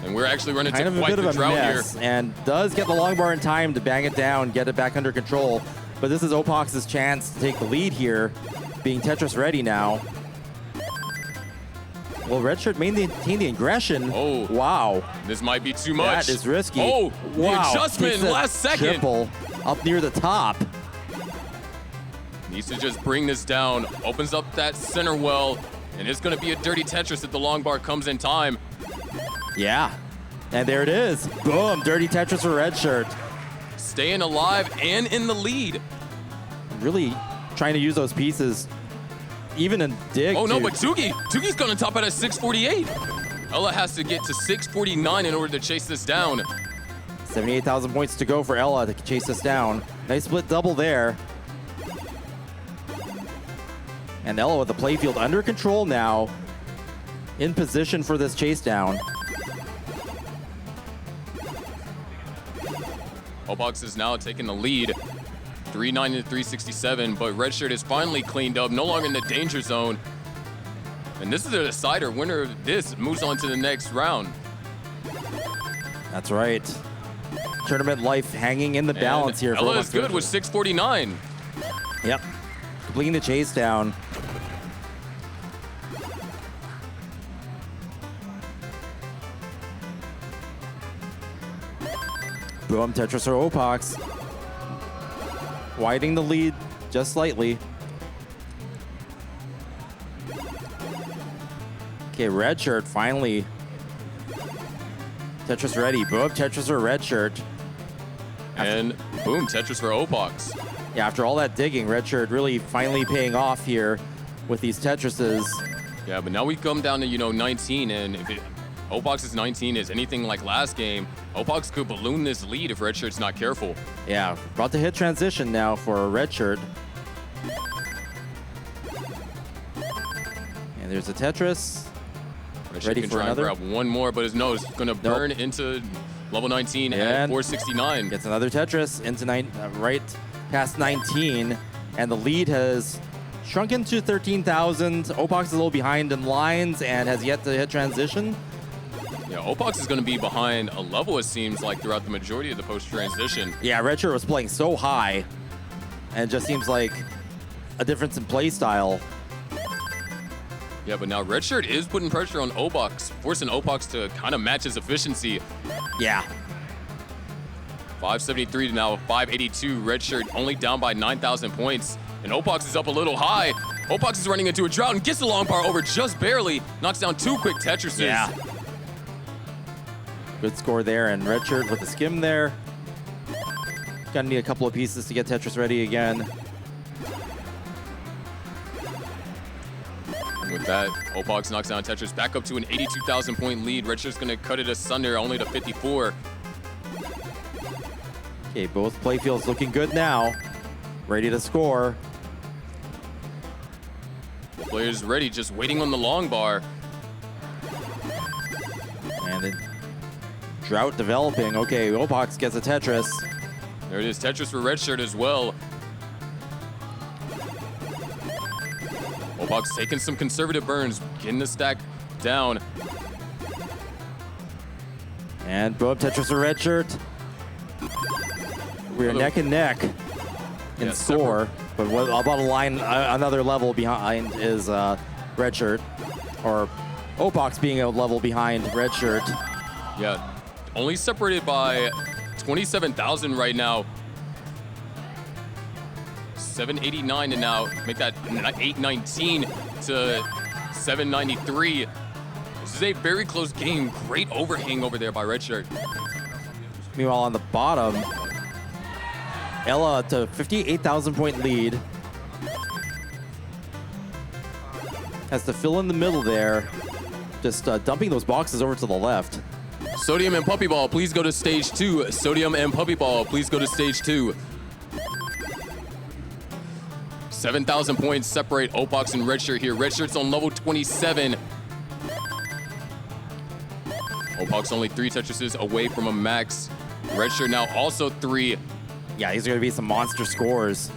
And we're actually running Kind into of a quite bit the of a drought mess, here. and does get the long bar in time to bang it down, get it back under control. But this is Opox's chance to take the lead here, being Tetris ready now. Well, Redshirt maintained the aggression. Oh. Wow. This might be too much. That is risky. Oh, the wow. adjustment Takes a last second. triple up near the top. Needs to just bring this down. Opens up that center well, and it's going to be a dirty Tetris if the long bar comes in time. Yeah. And there it is. Boom. Dirty Tetris for Redshirt. Staying alive and in the lead. Really trying to use those pieces, even in dig. Oh no, to- but Tugi's going to top out at 648. Ella has to get to 649 in order to chase this down. 78,000 points to go for Ella to chase this down. Nice split double there. And Ella with the playfield under control now, in position for this chase down. Opox is now taking the lead, 390 to 367, but Redshirt is finally cleaned up, no longer in the danger zone. And this is a decider. Winner of this moves on to the next round. That's right. Tournament life hanging in the balance here. For Ella Opox is good with 649. Yep. Completing the chase down. Boom, Tetris or Opox. Widening the lead just slightly. Okay, Redshirt finally. Tetris ready. Boom, Tetris or Redshirt. And boom, Tetris for Opox. Yeah, after all that digging, Redshirt really finally paying off here with these Tetrises. Yeah, but now we come down to, 19, and if Opox's 19 is anything like last game, Opox could balloon this lead if Redshirt's not careful. Yeah, about to hit transition now for Redshirt. And there's a Tetris. Redshirt Ready can for try another? and grab one more, but his nose is going to burn into level 19 at And 469. Gets another Tetris into right past 19. And the lead has shrunken to 13,000. Opox is a little behind in lines and has yet to hit transition. Yeah, Opox is going to be behind a level, it seems like, throughout the majority of the post-transition. Yeah, Redshirt was playing so high. And it just seems like a difference in play style. Yeah, but now Redshirt is putting pressure on Opox, forcing Opox to kind of match his efficiency. Yeah. 573 to now 582. Redshirt only down by 9,000 points. And Opox is up a little high. Opox is running into a drought and gets the long bar over just barely. Knocks down two quick Tetrises. Yeah. Good score there, and Redshirt with a skim there. Gonna need a couple of pieces to get Tetris ready again. And with that, Opox knocks down Tetris back up to an 82,000 point lead. Redshirt's gonna cut it asunder only to 54. Okay, both playfields looking good now. Ready to score. The player's ready, just waiting on the long bar. And the drought developing. Okay, Opox gets a Tetris. There it is, Tetris for Redshirt as well. Opox taking some conservative burns, getting the stack down. And boom, Tetris for Redshirt. We're neck and neck in Yeah, score. But what about a line, another level behind is Redshirt. Or Opox being a level behind Redshirt. Yeah, only separated by 27,000 right now. 789 to now make that 819 to 793. This is a very close game. Great overhang over there by Redshirt. Meanwhile, on the bottom, Ella to 58,000 point lead. Has to fill in the middle there. Just dumping those boxes over to the left. Sodium and Puppy Ball, please go to stage 2. Sodium and Puppy Ball, please go to stage 2. 7,000 points separate Opox and Redshirt here. Redshirt's on level 27. Opox only 3 Tetrises away from a max. Redshirt now also 3. Yeah, these are going to be some monster scores.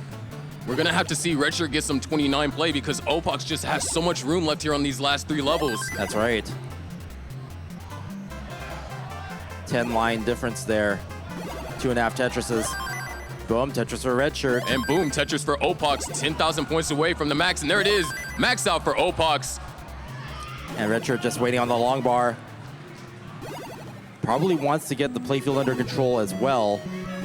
We're going to have to see Redshirt get some 29 play because Opox just has so much room left here on these last 3 levels. That's right. 10 line difference there. 2.5 Tetrises. Boom, Tetris for red shirt. And boom, Tetris for Opox, 10,000 points away from the max. And there it is, max out for Opox. And red shirt just waiting on the long bar. Probably wants to get the playfield under control as well.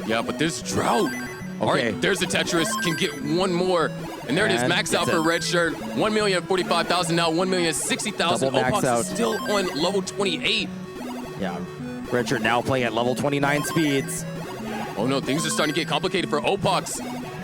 Yeah, but this drought. All right, there's the Tetris, can get one more. And there it is, max out for red shirt. 1,045,000 now, 1,060,000. Opox is still on level 28. Yeah, red shirt now playing at level 29 speeds. Oh no, things are starting to get complicated for Opox.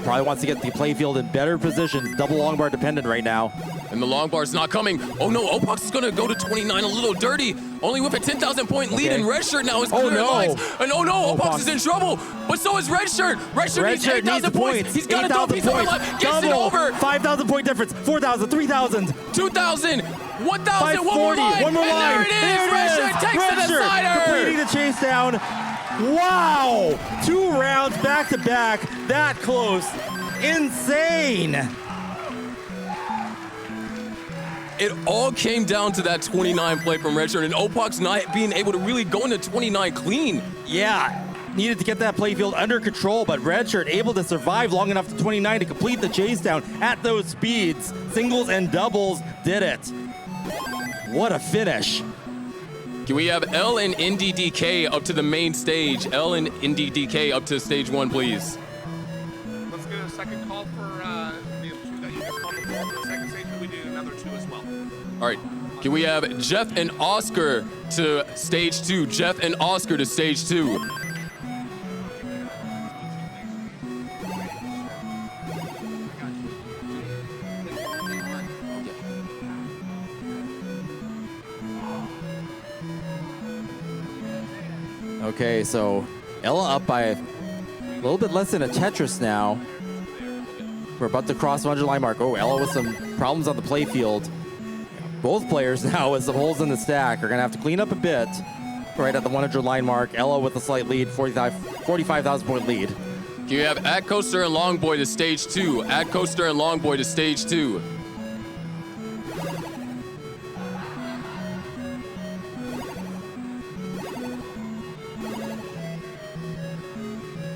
Probably wants to get the playfield in better positions. Double long bar dependent right now. And the long bar's not coming. Oh no, Opox is gonna go to 29 a little dirty. Only with a 10,000 point lead, and red shirt now is clearing lines. And oh no, Opox is in trouble. But so is red shirt. Red shirt needs 8,000 points. He's got a double piece of life. Gets it over. 5,000 point difference. 4,000, 3,000. 2,000, 1,000, one more 540, line. one more and line. there it is. Red shirt takes the decider. Completing the chase down. Wow! 2 rounds back to back. That close. Insane. It all came down to that 29 play from red shirt, and Opox not being able to really go into 29 clean. Yeah. Needed to get that playfield under control, but red shirt able to survive long enough to 29 to complete the chase down at those speeds. Singles and doubles did it. What a finish. Can we have L and NDDK up to the main stage? L and NDDK up to stage 1, please. Let's get a second call for the 2 that you just called before for the second stage, but we need another 2 as well. All right. Can we have Jeff and Oscar to stage 2? Jeff and Oscar to stage 2. Okay, so Ella up by a little bit less than a Tetris now. We're about to cross the 100 line mark. Oh, Ella with some problems on the playfield. Both players now with some holes in the stack are going to have to clean up a bit right at the 100 line mark. Ella with a slight lead, 45,000 point lead. Can you have Ad Coaster and Longboy to stage 2? Ad Coaster and Longboy to stage 2.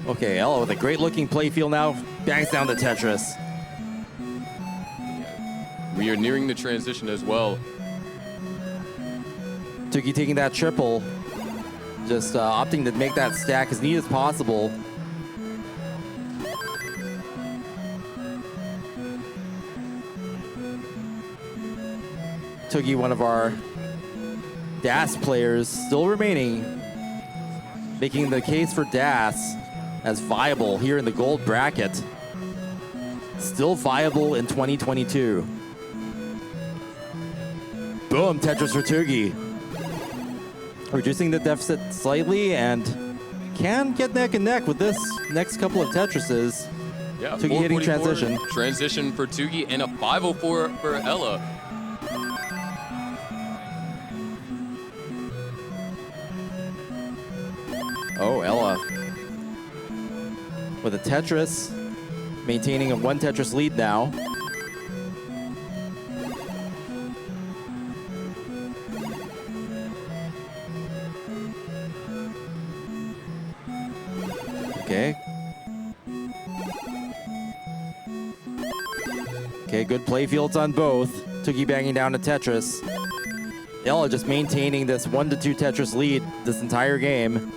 Okay, Ella with a great looking playfield now. Bangs down the Tetris. We are nearing the transition as well. Tuki taking that triple. Just opting to make that stack as neat as possible. Tuki, one of our DAS players, still remaining, making the case for DAS as viable here in the gold bracket. Still viable in 2022. Boom, Tetris for Tugi. Reducing the deficit slightly and can get neck and neck with this next couple of Tetrises. Yeah, Tugi hitting transition. Transition for Tugi and a 504 for Ella. Oh, Ella with a Tetris, maintaining a 1 Tetris lead now. Okay. Okay, good playfields on both. Tuki banging down to Tetris. Ella just maintaining this 1 to 2 Tetris lead this entire game.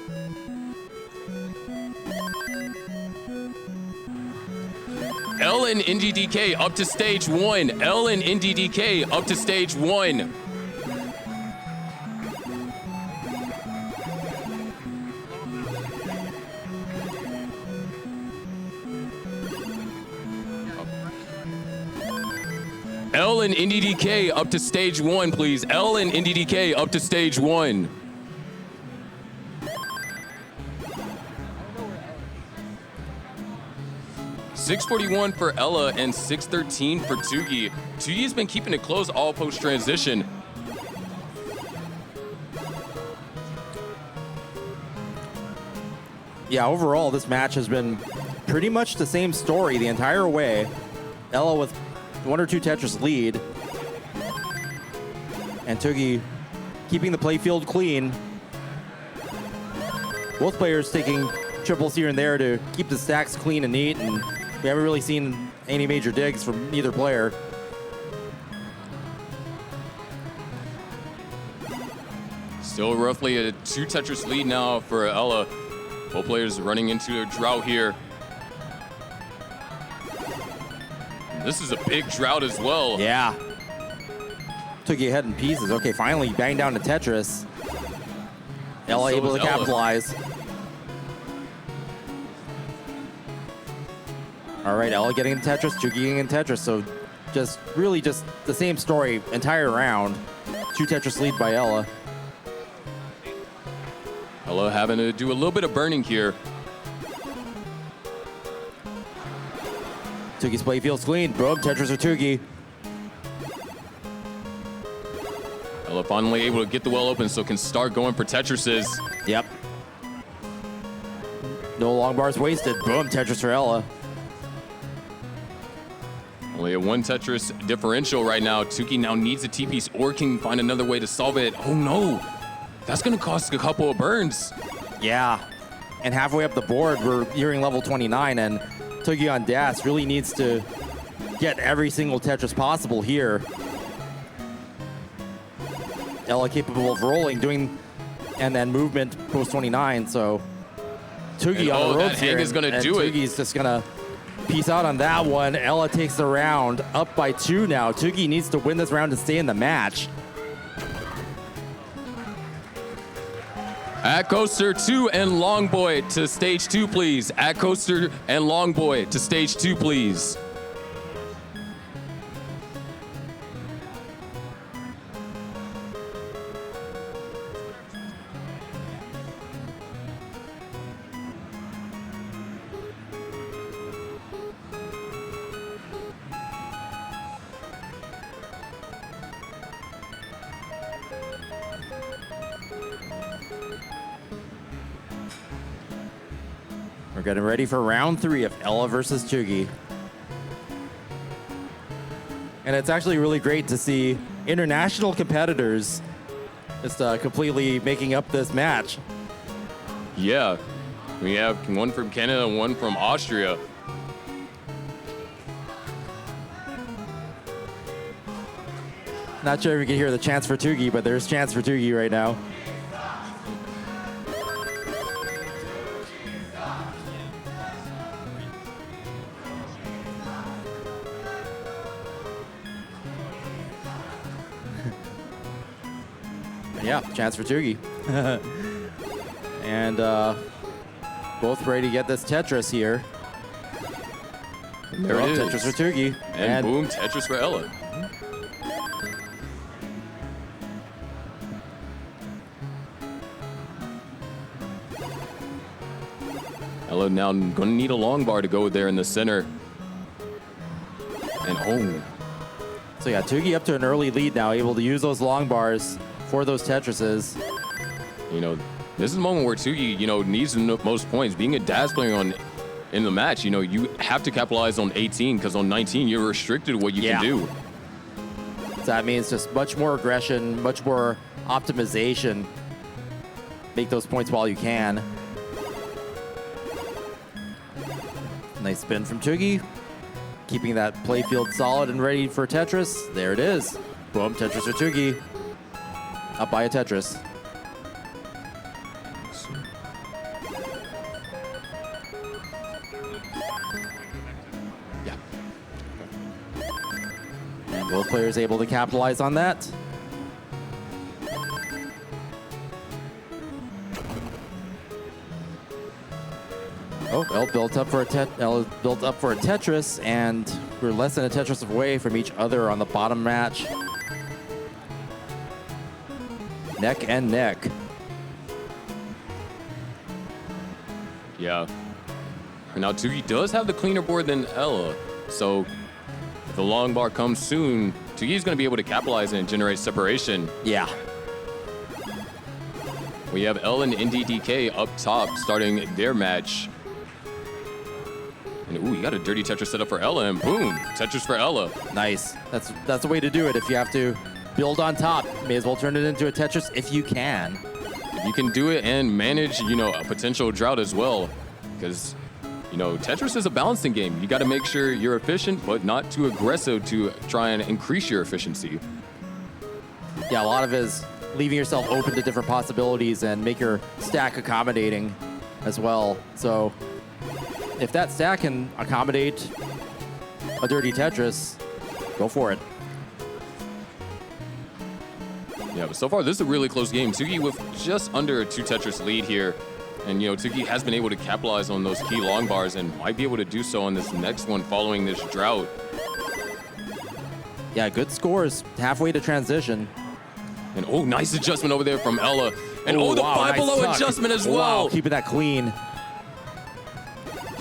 L and NDDK up to stage 1. L and NDDK up to stage 1. L and NDDK up to stage 1, please. L and NDDK up to stage 1. $641 for Ella and $613 for Tugi. Tugi's been keeping it close all post-transition. Yeah, overall, this match has been pretty much the same story the entire way. Ella with 1 or 2 Tetris lead. And Tugi keeping the playfield clean. both players taking triples here and there to keep the stacks clean and neat, and we haven't really seen any major digs from either player. Still roughly a 2 Tetris lead now for Ella. Both players running into a drought here. This is a big drought as well. Yeah. Took you ahead in pieces. Okay, finally bang down to Tetris. Ella So able to is Ella. capitalize. All right, Ella getting in Tetris, Tuki getting in Tetris. So really just the same story entire round. 2 Tetris lead by Ella. Ella having to do a little bit of burning here. Tuki's play feels clean. Boom, Tetris or Tuki. Ella finally able to get the well open so can start going for Tetrises. Yep. No long bars wasted. Boom, Tetris for Ella. Only a 1 Tetris differential right now. Tuki now needs a T-piece or can find another way to solve it. Oh no, that's gonna cost a couple of burns. Yeah. And halfway up the board, we're nearing level 29, and Tuki on Das really needs to get every single Tetris possible here. Ella capable of rolling, doing, and then movement post 29, so Tuki on the that ropes here. hang is gonna do it. Tuki's just gonna peace out on that one. Ella takes the round, up by 2 now. Tuki needs to win this round to stay in the match. At Coaster 2 and Longboy to stage 2, please. At Coaster and Longboy to stage 2, please. We're getting ready for round 3 of Ella versus Tuki. And it's actually really great to see international competitors just completely making up this match. Yeah, we have one from Canada and one from Austria. Not sure if you can hear the chants for Tuki, but there's chants for Tuki right now. Yeah, chance for Tuki. And both ready to get this Tetris here. There it is. Tetris for Tuki. And boom, Tetris for Ella. Ella now gonna need a long bar to go there in the center. And oh, So yeah, Tuki up to an early lead now, able to use those long bars for those Tetrises. you know, this is a moment where Tuki, needs the most points. Being a DAS player in the match, you have to capitalize on 18 because on 19 you're restricted to what you can do. So that means just much more aggression, much more optimization. Make those points while you can. Nice spin from Tuki. Keeping that playfield solid and ready for Tetris. There it is. Boom, Tetris for Tuki. Up by a Tetris. Yeah. And both players able to capitalize on that. Oh, L built up for a Tetris, and we're less than a Tetris away from each other on the bottom match. Neck and neck. Yeah. Now Tuki does have the cleaner board than Ella, so if the long bar comes soon, Tuki's going to be able to capitalize and generate separation. Yeah. We have Ella and NDDK up top starting their match. And ooh, you got a dirty Tetris set up for Ella, and boom, Tetris for Ella. Nice. That's the way to do it. If you have to build on top, may as well turn it into a Tetris if you can. You can do it and manage, you know, a potential drought as well. Because, you know, Tetris is a balancing game. You got to make sure you're efficient, but not too aggressive to try and increase your efficiency. Yeah, a lot of it is leaving yourself open to different possibilities and make your stack accommodating as well. So if that stack can accommodate a dirty Tetris, go for it. Yeah, but so far this is a really close game. Tsugi with just under a 2 Tetris lead here. And, you know, Tsugi has been able to capitalize on those key long bars and might be able to do so on this next one following this drought. Yeah, good scores halfway to transition. And oh, nice adjustment over there from Ella. And oh, the wow, 5 nice below tuck. adjustment as Wow, well. keeping that clean.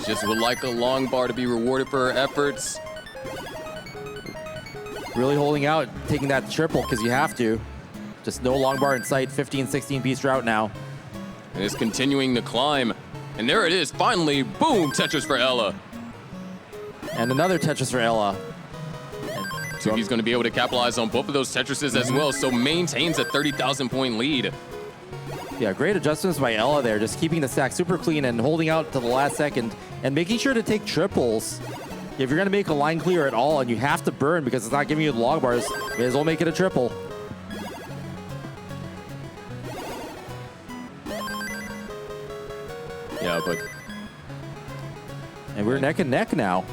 Just would like a long bar to be rewarded for her efforts. Really holding out, taking that triple because you have to. Just no long bar in sight, 15, 16 piece drought now. And it's continuing to climb. And there it is, finally, boom, Tetris for Ella. And another Tetris for Ella. Tsugi's going to be able to capitalize on both of those Tetrises as well, so maintains a 30,000 point lead. Yeah, great adjustments by Ella there, just keeping the stack super clean and holding out to the last second and making sure to take triples. If you're going to make a line clear at all and you have to burn because it's not giving you the log bars, may as well make it a triple. Yeah, but And we're neck and neck now.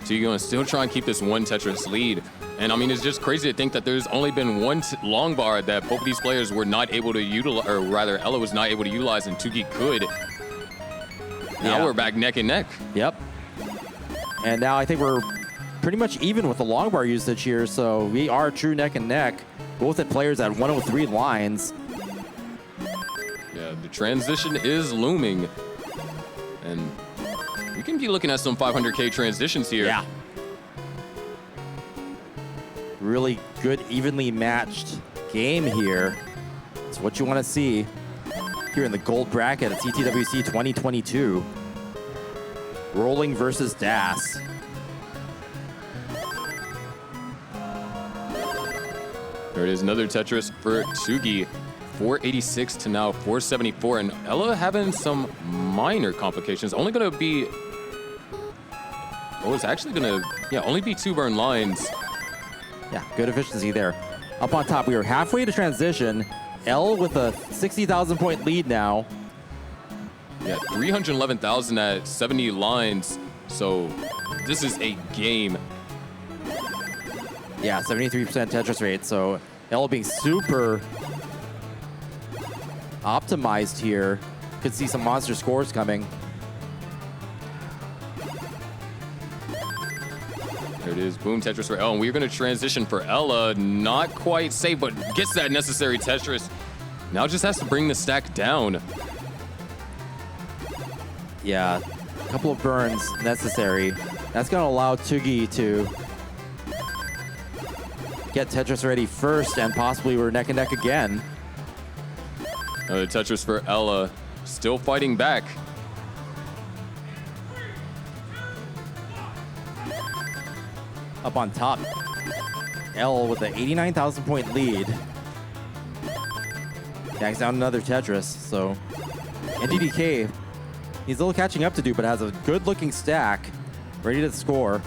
Tsugi going to still try and keep this 1 Tetris lead. And I mean, it's just crazy to think that there's only been 1 long bar that both of these players were not able to utilize, or rather Ella was not able to utilize and Tsugi could. Now Yeah. we're back neck and neck. Yep. And now I think we're pretty much even with the long bar usage here, so we are true neck and neck. Both at players at 103 lines. Yeah, the transition is looming. And we can be looking at some 500K transitions here. Yeah. Really good, evenly matched game here. It's what you want to see here in the gold bracket at CTWC 2022. Rolling versus Das. There it is, another Tetris for Tsugi. 486 to now 474. And Ella having some minor complications. Only going to be... Oh, it's actually going to, only be 2 burn lines. Yeah, good efficiency there. Up on top, we were halfway to transition. L with a 60,000 point lead now. Yeah, 311,000 at 70 lines. So this is a game. Yeah, 73% Tetris rate. So L being super optimized here. Could see some monster scores coming. There it is, boom, Tetris for Ella. And we're going to transition for Ella. Not quite safe, but gets that necessary Tetris. Now just has to bring the stack down. Yeah, a couple of burns necessary. That's going to allow Tsugi to get Tetris ready first, and possibly we're neck and neck again. Another Tetris for Ella. Still fighting back. Up on top, L with an 89,000 point lead. Tags down another Tetris, so NDDK, he's a little catching up to do, but has a good looking stack, ready to score.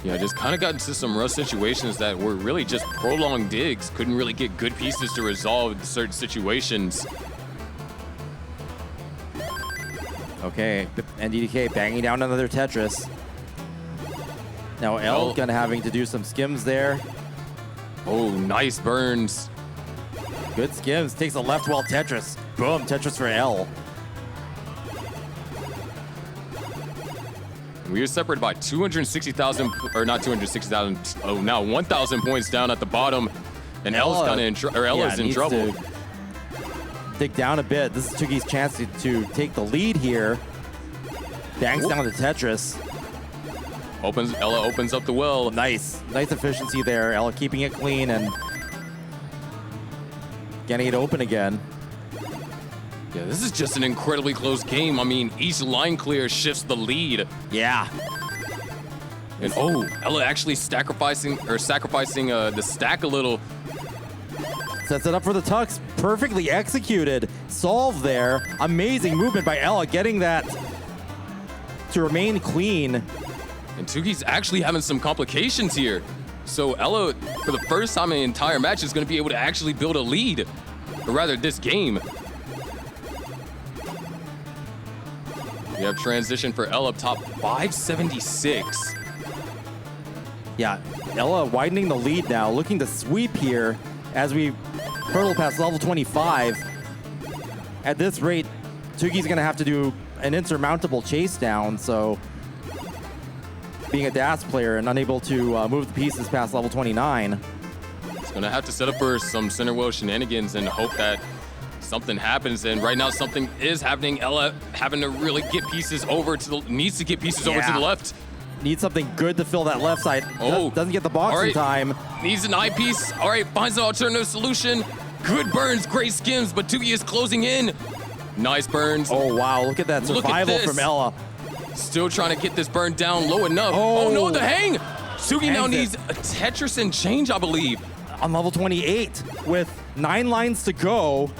Yeah, just kind of got into some rough situations that were really just prolonged digs. Couldn't really get good pieces to resolve certain situations. Okay, NDDK banging down another Tetris. Now L gonna having to do some skims there. Oh, nice burns. Good skims, takes a left wall Tetris. Boom, Tetris for L. We are separated by 260,000, or not 260,000, oh, now 1,000 points down at the bottom. And Ella's kind of in trouble, or Ella's in needs trouble. to dig down a bit. This is Tsugi's chance to take the lead here. Bangs down the Tetris. Ella opens up the well. Nice efficiency there. Ella keeping it clean and getting it open again. Yeah, this is just an incredibly close game. I mean, each line clear shifts the lead. Yeah. And oh, Ella actually sacrificing the stack a little. sets it up for the Tux. Perfectly executed. Solve there. Amazing movement by Ella, getting that to remain clean. And Tugi's actually having some complications here. So Ella, for the first time in the entire match, is going to be able to actually build a lead. Or rather, this game. We have transition for Ella up top, 576. Yeah, Ella widening the lead now, looking to sweep here as we hurdle past level 25. At this rate, Tugi's going to have to do an insurmountable chase down, so being a DAS player and unable to move the pieces past level 29. It's going to have to set up for some center wheel shenanigans and hope that something happens. And right now something is happening. Ella having to really get pieces over to the, needs to get pieces over to the left. Needs something good to fill that left side. Doesn't get the box in time. Needs an eyepiece. All right, finds an alternative solution. Good burns, great skims, but Tugi is closing in. Nice burns. Oh, wow, look at that survival from Ella. Still trying to get this burn down low enough. Oh no, the hang! Tugi now needs a Tetris and change, I believe. On level 28 with 9 lines to go.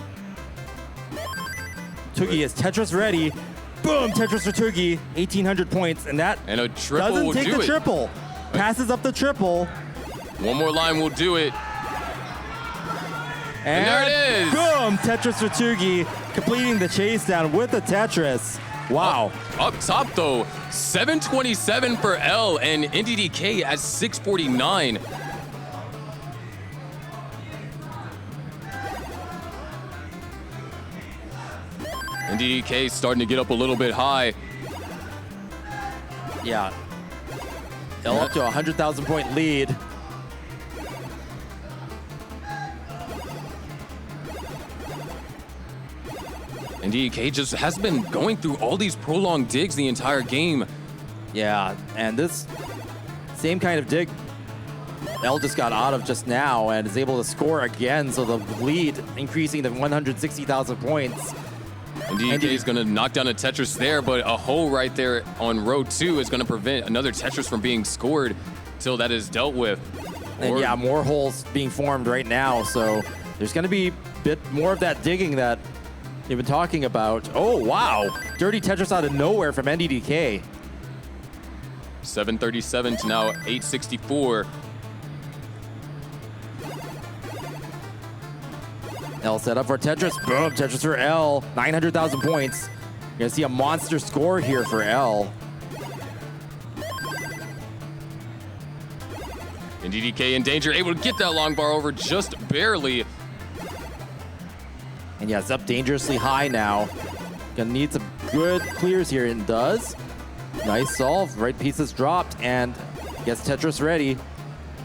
Tugi is Tetris ready. Boom, Tetris for Tugi, 1,800 points, and that a triple doesn't will take do the it. triple. Passes up the triple. One more line will do it. And there it is. Boom, Tetris for Tugi, completing the chase down with the Tetris. Wow. Up top though, 727 for L and NDDK at 649. NDDK starting to get up a little bit high. Yeah. L up to a 100,000 point lead. And DK just has been going through all these prolonged digs the entire game. Yeah, and this same kind of dig L just got out of just now and is able to score again, so the lead increasing to 160,000 points. And DK is going to knock down a Tetris there, but a hole right there on row 2 is going to prevent another Tetris from being scored till that is dealt with. And yeah, more holes being formed right now, so there's going to be a bit more of that digging that you've been talking about. Oh, wow. Dirty Tetris out of nowhere from NDDK. 737 to now 864. L set up for Tetris. Boom, Tetris for L. 900,000 points. You're going to see a monster score here for L. And DDK in danger, able to get that long bar over just barely. And yeah, it's up dangerously high now. Gonna need some good clears here, and does. Nice solve, right pieces dropped, and gets Tetris ready.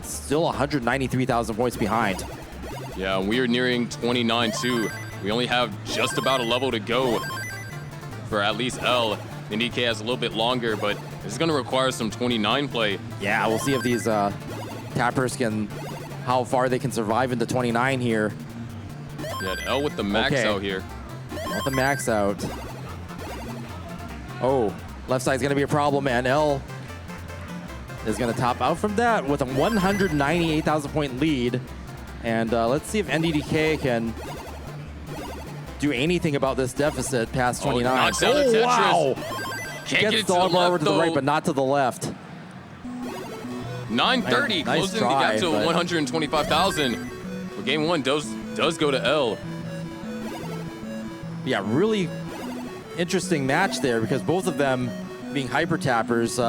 Still 193,000 points behind. Yeah, we are nearing 29 too. We only have just about a level to go for at least L. And DK has a little bit longer, but this is gonna require some 29 play. Yeah, we'll see if these tappers can, how far they can survive into 29 here. Yeah, L with the max out here. With the max out. Oh, left side's gonna be a problem, and L is gonna top out from that with a 198,000 point lead. And let's see if NDDK can do anything about this deficit past 29. Knocks down a Tetris. Wow! Can't get Gets it the to the bar over left to the right, though. but not to the left. 930, Nice closing try, the gap to but- 125,000. But game 1 does go to L. Yeah, really interesting match there because both of them, being hyper tappers,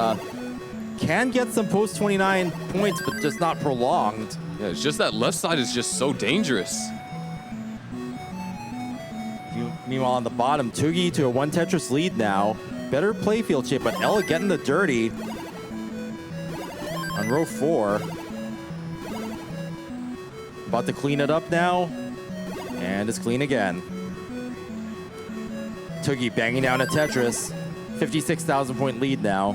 can get some post 29 points, but just not prolonged. Yeah, it's just that left side is just so dangerous. Meanwhile, on the bottom, Tugi to a 1 Tetris lead now. Better playfield shape, but Ella getting the dirty on row 4. About to clean it up now, and it's clean again. Tugi banging down a Tetris. 56,000 point lead now.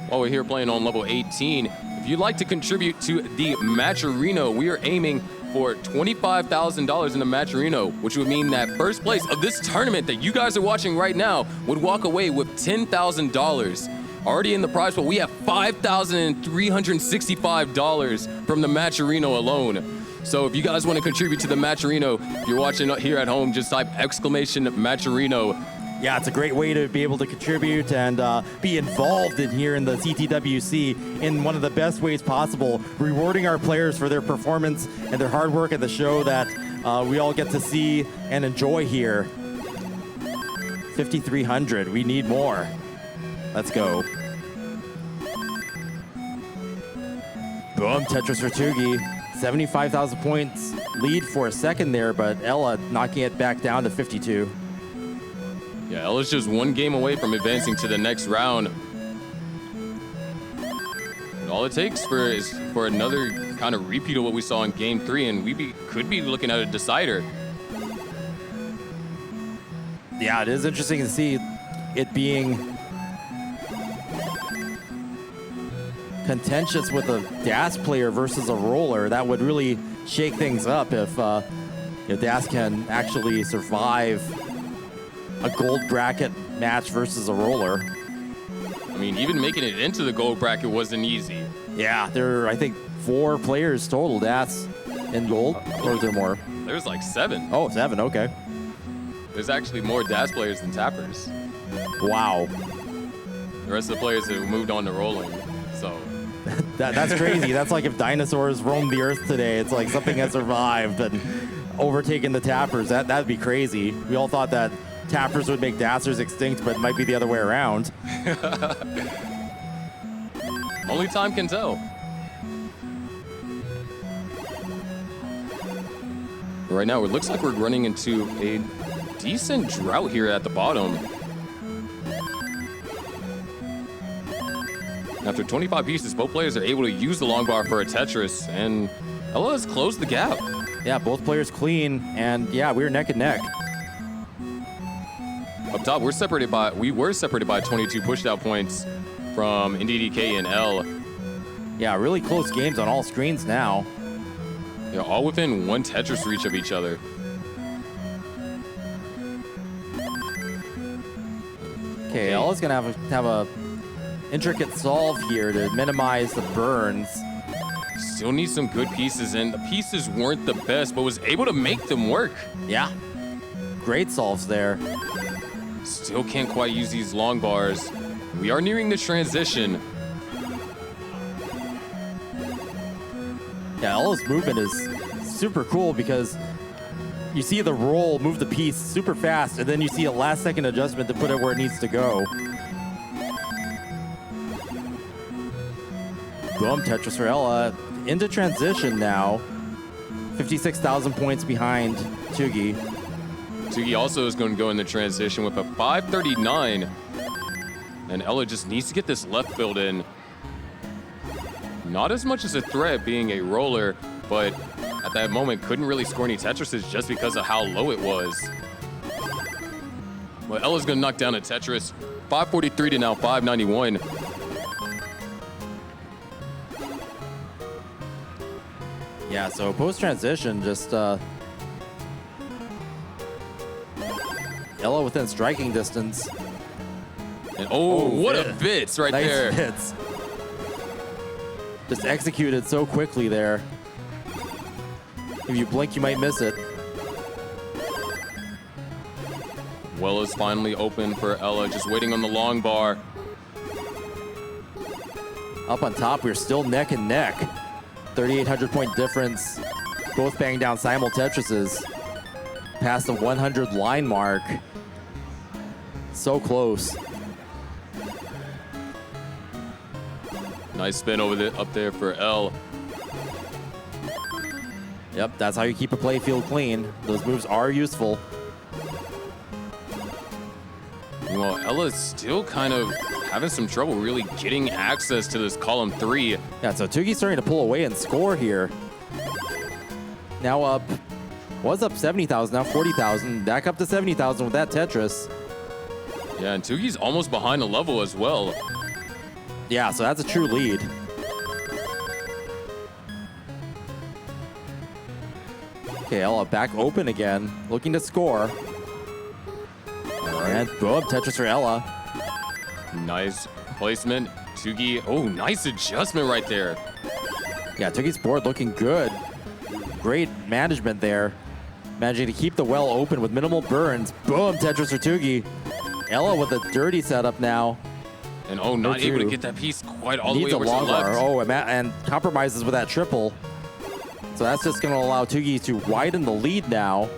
While we're here playing on level 18, if you'd like to contribute to the Matcherino, we are aiming for $25,000 in the Matcherino, which would mean that first place of this tournament that you guys are watching right now would walk away with $10,000. already in the prize pool. We have $5,365 from the Matcherino alone. So if you guys want to contribute to the Matcherino, if you're watching here at home, just type !Matcherino. Yeah, it's a great way to be able to contribute and be involved in here in the CTWC in one of the best ways possible, rewarding our players for their performance and their hard work at the show that we all get to see and enjoy here. 5,300, we need more. Let's go. Boom, Tetris for Tugi. 75,000 points lead for a second there, but Ella knocking it back down to 52. Yeah, Ella's just one game away from advancing to the next round. And all it takes is for another kind of repeat of what we saw in Game 3, and we could be looking at a decider. Yeah, it is interesting to see it being contentious with a DAS player versus a roller. That would really shake things up if DAS can actually survive a gold bracket match versus a roller. I mean, even making it into the gold bracket wasn't easy. Yeah, there are, I think, 4 players total DAS in gold, or is there more? There's like 7. Oh, 7, okay. There's actually more DAS players than tappers. Wow. The rest of the players have moved on to rolling, so. That's crazy. That's like if dinosaurs roamed the earth today. It's like something has survived and overtaken the tappers. That'd be crazy. We all thought that tappers would make dassers extinct, but it might be the other way around. Only time can tell. Right now, it looks like we're running into a decent drought here at the bottom. After 25 pieces, both players are able to use the long bar for a Tetris, and Ella has closed the gap. Yeah, both players clean, and yeah, we're neck and neck. Up top, we were separated by 22 pushdown points from NDDK and L. Yeah, really close games on all screens now. They're all within 1 Tetris reach of each other. Okay, Ella's gonna have a intricate solve here to minimize the burns. Still need some good pieces, and the pieces weren't the best, but was able to make them work. Yeah, great solves there. Still can't quite use these long bars. We are nearing the transition. Yeah, Ella's movement is super cool because you see the roll move the piece super fast, and then you see a last-second adjustment to put it where it needs to go. Boom, Tetris for Ella. Into transition now. 56,000 points behind Tugi. Tugi also is going to go in the transition with a 539. And Ella just needs to get this left filled in. Not as much as a threat being a roller, but at that moment couldn't really score any Tetrises just because of how low it was. Well, Ella's going to knock down a Tetris. 543 to now 591. Yeah, so post-transition, just Ella within striking distance. And what a bits right nice there. Hits. Just executed so quickly there. If you blink, you might miss it. Well is finally open for Ella, just waiting on the long bar. Up on top, we're still neck and neck. 3,800 point difference. Both bang down simul Tetrises. Past the 100 line mark. So close. Nice spin up there for L. Yep, that's how you keep a play field clean. Those moves are useful. Well, Ella's still kind of having some trouble really getting access to this column 3. Yeah, so Tugi's starting to pull away and score here. Now up, was up 70,000, now 40,000. Back up to 70,000 with that Tetris. Yeah, and Tugi's almost behind a level as well. Yeah, so that's a true lead. Okay, Ella back open again, looking to score. And boom, Tetris for Ella. Nice placement. Tugi, oh, nice adjustment right there. Yeah, Tugi's board looking good. Great management there. Managing to keep the well open with minimal burns. Boom, Tetris for Tugi. Ella with a dirty setup now. And oh, not able to get that piece quite all the way over to the left. Oh, and compromises with that triple. So that's just going to allow Tugi to widen the lead now.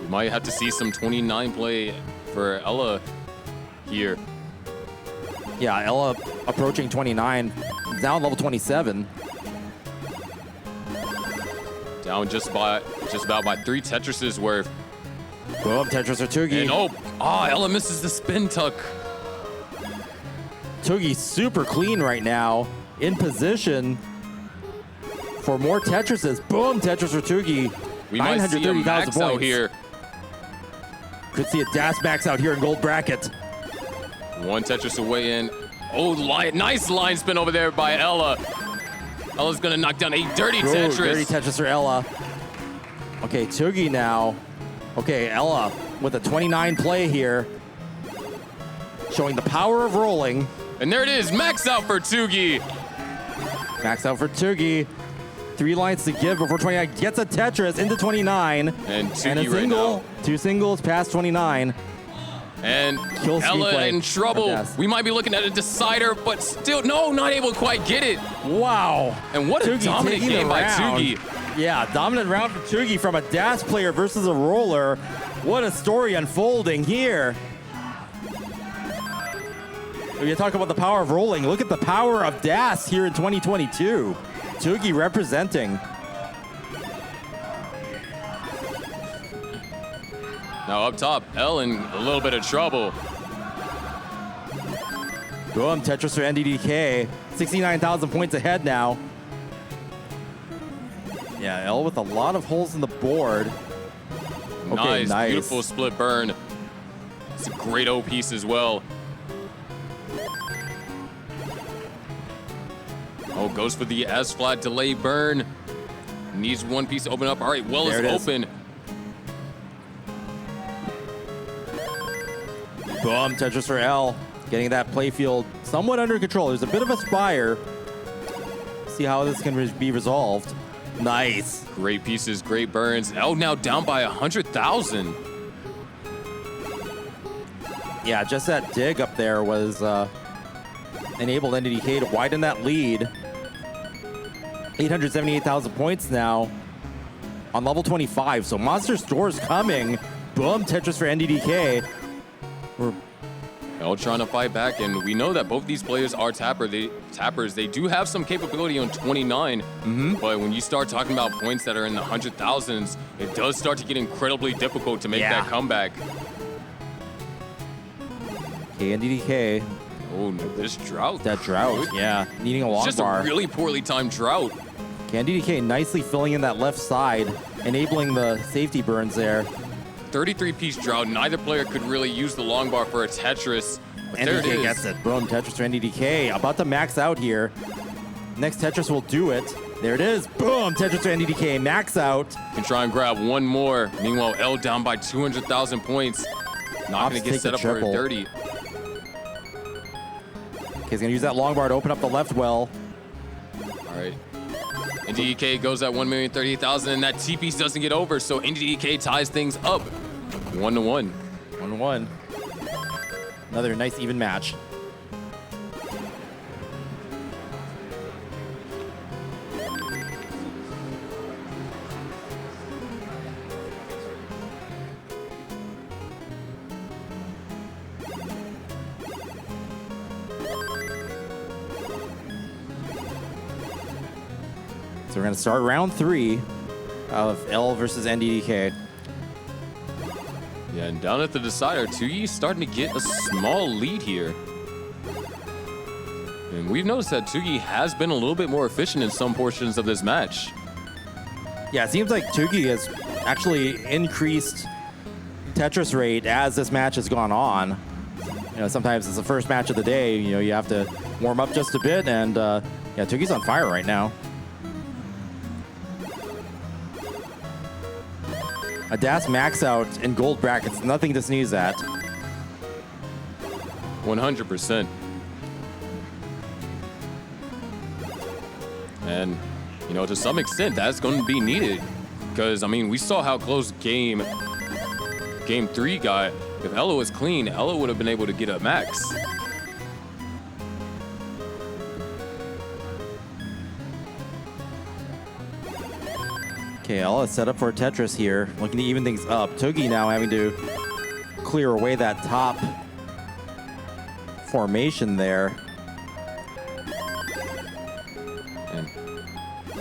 We might have to see some 29 play for Ella here. Yeah, Ella approaching 29. Now level 27. Down just about by 3 Tetrises worth. Boom, Tetris or Tugi. And Ella misses the spin tuck. Tugi super clean right now. In position for more Tetrises. Boom, Tetris or Tugi. We might see a max out here. Could see a dash max out here in gold bracket. 1 Tetris away in. Oh, nice line spin over there by Ella. Ella's gonna knock down a dirty Tetris. Dirty Tetris for Ella. Okay, Tugi now. Okay, Ella with a 29 play here. Showing the power of rolling. And there it is, max out for Tugi. Max out for Tugi. 3 lines to give before 29 gets a Tetris into 29. And Tugi and a single. 2 singles past 29. And Ella in trouble. We might be looking at a decider, but still, no, not able to quite get it. Wow. And what a dominant game by Tugi. Yeah, dominant round for Tugi from a dash player versus a roller. What a story unfolding here. When you talk about the power of rolling, look at the power of dash here in 2022. Tugi representing. Now up top, Elle in a little bit of trouble. Boom, Tetris for NDDK. 69,000 points ahead now. Yeah, Elle with a lot of holes in the board. Okay, nice, beautiful split burn. It's a great O piece as well. Oh, goes for the S-flat delay burn. Needs 1 piece to open up. All right, well is open. Boom, Tetris for L. Getting that playfield somewhat under control. There's a bit of a spire. See how this can be resolved. Nice. Great pieces, great burns. L now down by 100,000. Yeah, just that dig up there was enabled NDDK to widen that lead. 878,000 points now on level 25. So Monster Store's coming. Boom, Tetris for NDDK. L trying to fight back, and we know that both these players are tappers. They do have some capability on 29, but when you start talking about points that are in the 100,000s, it does start to get incredibly difficult to make that comeback. Okay, NDDK. Oh, this drought. That drought, yeah. Needing a long just bar. A really poorly timed drought. NDDK nicely filling in that left side, enabling the safety burns there. 33-piece drought. Neither player could really use the long bar for a Tetris. But there it is. gets it. Boom, Tetris for NDDK. About to max out here. Next Tetris will do it. There it is. Boom, Tetris for NDDK. Max out. Can try and grab 1 more. Meanwhile, L down by 200,000 points. Not going to get set up for a dirty. Okay, he's going to use that long bar to open up the left well. All right. NDDK goes at 1,038,000, and that T-piece doesn't get over, so NDDK ties things up 1-1. 1-1. Another nice even match. So we're going to start round 3 of L versus NDDK. Yeah, and down at the decider, Tugi's starting to get a small lead here. And we've noticed that Tugi has been a little bit more efficient in some portions of this match. Yeah, it seems like Tugi has actually increased Tetris rate as this match has gone on. You know, sometimes it's the first match of the day. You know, you have to warm up just a bit, and yeah, Tugi's on fire right now. A DAS max out in gold brackets, nothing to sneeze at. 100%. And, you know, to some extent, that's going to be needed. Because, I mean, we saw how close game 3 got. If Ella was clean, Ella would have been able to get a max. Okay, Ella set up for a Tetris here, looking to even things up. Toogie now having to clear away that top formation there. And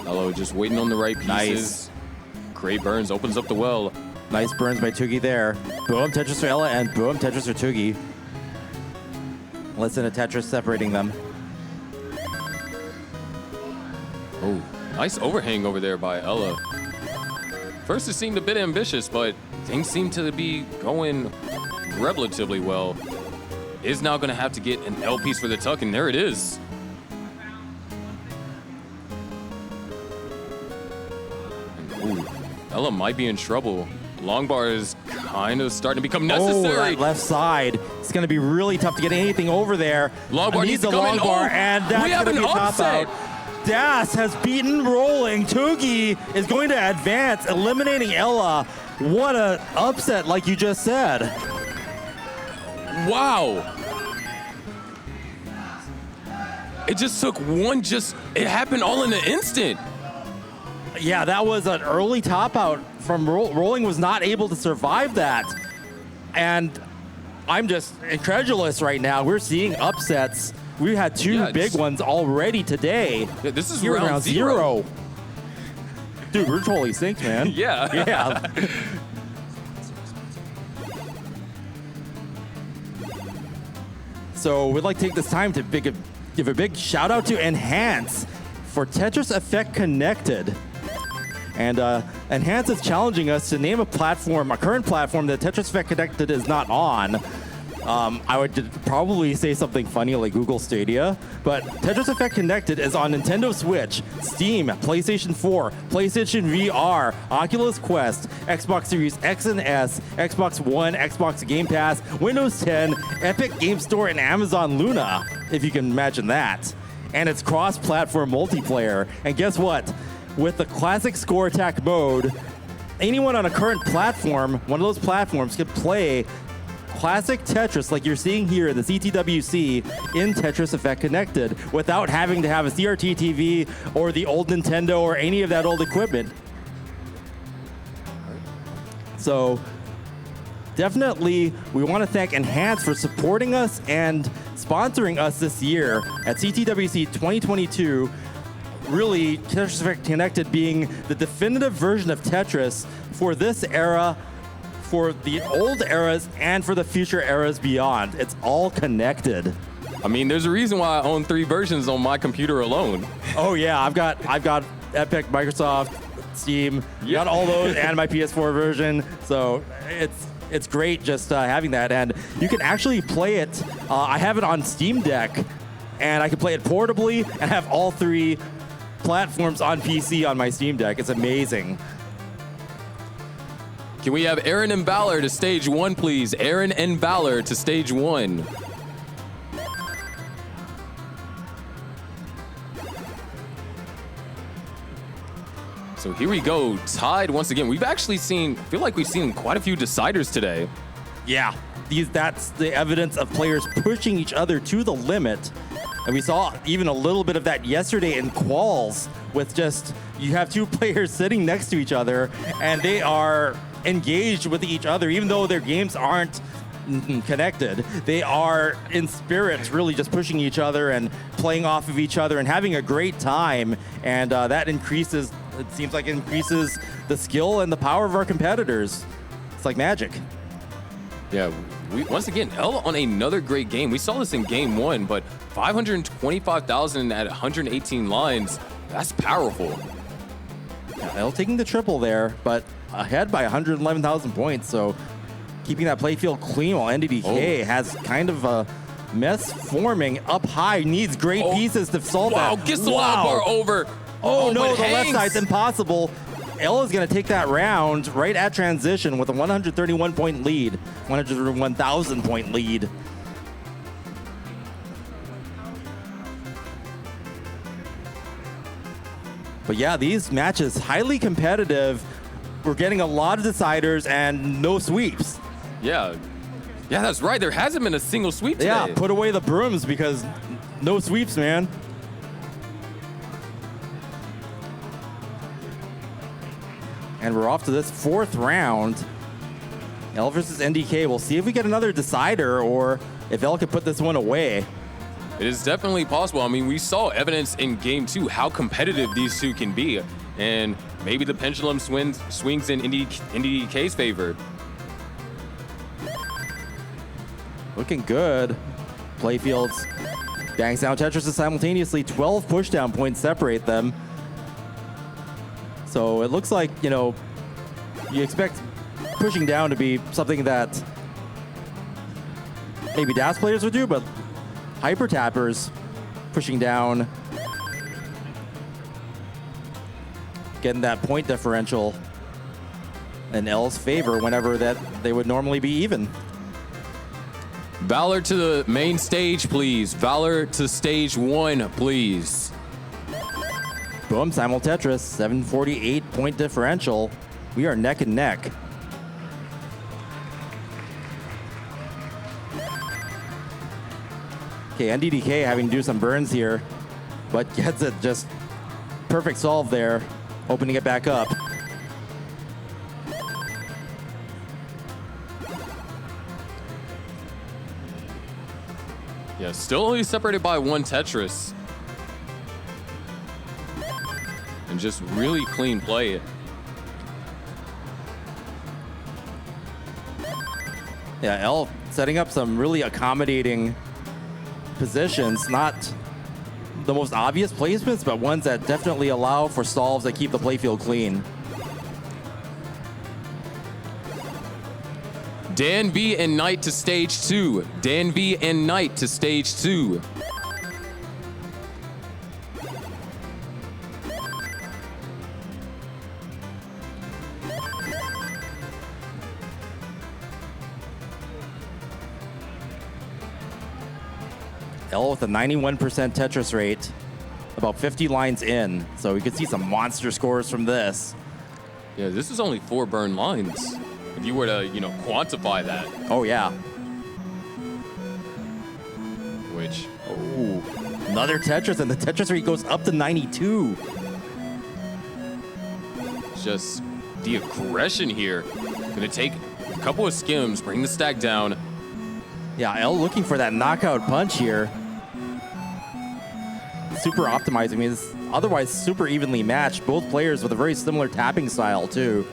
Ella just waiting on the right pieces. Nice. Great burns, opens up the well. Nice burns by Toogie there. Boom, Tetris for Ella, and boom, Tetris for Toogie. Listen to Tetris separating them. Oh, nice overhang over there by Ella. First, it seemed a bit ambitious, but things seem to be going relatively well. Is now going to have to get an L piece for the tuck, and there it is. And, ooh, Ella might be in trouble. Long bar is kind of starting to become necessary. Oh, that left side. It's going to be really tough to get anything over there. Long bar needs the to come long in. bar, Oh, and that's we have going to an be a top upset. out. Das has beaten Rolling. Toogie is going to advance, eliminating Ella. What an upset, like you just said. Wow. It just took one, it happened all in an instant. Yeah, that was an early top out from Rolling. Was not able to survive that. And I'm just incredulous right now. We're seeing upsets. We had two big ones already today. Yeah, this is Here in round zero. Dude, we're totally synced, man. Yeah. Yeah. So we'd like to take this time to give a big shout out to Enhance for Tetris Effect Connected. And Enhance is challenging us to name a current platform that Tetris Effect Connected is not on. I would probably say something funny like Google Stadia, but Tetris Effect Connected is on Nintendo Switch, Steam, PlayStation 4, PlayStation VR, Oculus Quest, Xbox Series X and S, Xbox One, Xbox Game Pass, Windows 10, Epic Game Store, and Amazon Luna, if you can imagine that. And it's cross-platform multiplayer. And guess what? With the Classic Score Attack mode, anyone on a current platform, one of those platforms, can play Classic Tetris, like you're seeing here in the CTWC in Tetris Effect Connected, without having to have a CRT TV or the old Nintendo or any of that old equipment. So definitely, we want to thank Enhance for supporting us and sponsoring us this year at CTWC 2022. Really, Tetris Effect Connected being the definitive version of Tetris for this era, for the old eras, and for the future eras beyond. It's all connected. I mean, there's a reason why I own 3 versions on my computer alone. Oh yeah, I've got Epic, Microsoft, Steam, got all those, and my PS4 version. So it's great just having that, and you can actually play it. I have it on Steam Deck, and I can play it portably and have all 3 platforms on PC on my Steam Deck. It's amazing. Can we have Aaron and Valor to stage 1, please? Aaron and Valor to stage 1. So here we go, tied once again. We've actually feel like we've seen quite a few deciders today. Yeah, that's the evidence of players pushing each other to the limit. And we saw even a little bit of that yesterday in quals with you have 2 players sitting next to each other and they are engaged with each other, even though their games aren't connected. They are in spirit really just pushing each other and playing off of each other and having a great time. And that seems like increases the skill and the power of our competitors. It's like magic. Yeah, once again, Ella on another great game. We saw this in game 1, but 525,000 at 118 lines, that's powerful. Yeah, Ella taking the triple there, but ahead by 111,000 points, so keeping that playfield clean while NDDK has kind of a mess forming up high. Needs great pieces to solve that. Wow, gets the long bar over. Oh no, the but left hangs. side's impossible. Ella's going to take that round right at transition with a 131-point lead, 101,000-point lead. But yeah, these matches, highly competitive. We're getting a lot of deciders and no sweeps. Yeah. Yeah, that's right. There hasn't been a single sweep today. Yeah, put away the brooms because no sweeps, man. And we're off to this 4th round. L versus NDK. We'll see if we get another decider or if L can put this one away. It is definitely possible. I mean, we saw evidence in game 2 how competitive these two can be. And maybe the pendulum swings in NDK's favor. Looking good. Playfields bangs down Tetris simultaneously. 12 pushdown points separate them. So it looks like, you know, you expect pushing down to be something that maybe DAS players would do, but hyper tappers pushing down, getting that point differential in L's favor whenever that they would normally be even. Valor to the main stage, please. Valor to stage 1, please. Boom, simul Tetris, 748 point differential. We are neck and neck. Okay, NDDK having to do some burns here, but gets it just perfect solve there, opening it back up. Yeah, still only separated by 1 Tetris. And just really clean play. Yeah, L setting up some really accommodating positions, not the most obvious placements, but ones that definitely allow for solves that keep the playfield clean. Dan V and Knight to stage 2. Dan V and Knight to stage 2. L with a 91% Tetris rate, about 50 lines in, so we could see some monster scores from this. Yeah, this is only 4 burn lines. If you were to, you know, quantify that. Oh yeah. Which, Oh, another Tetris, and the Tetris rate goes up to 92. just the aggression here. Gonna take a couple of skims, bring the stack down. Yeah, L looking for that knockout punch here. Super optimizing. I mean, it's otherwise super evenly matched. Both players with a very similar tapping style too.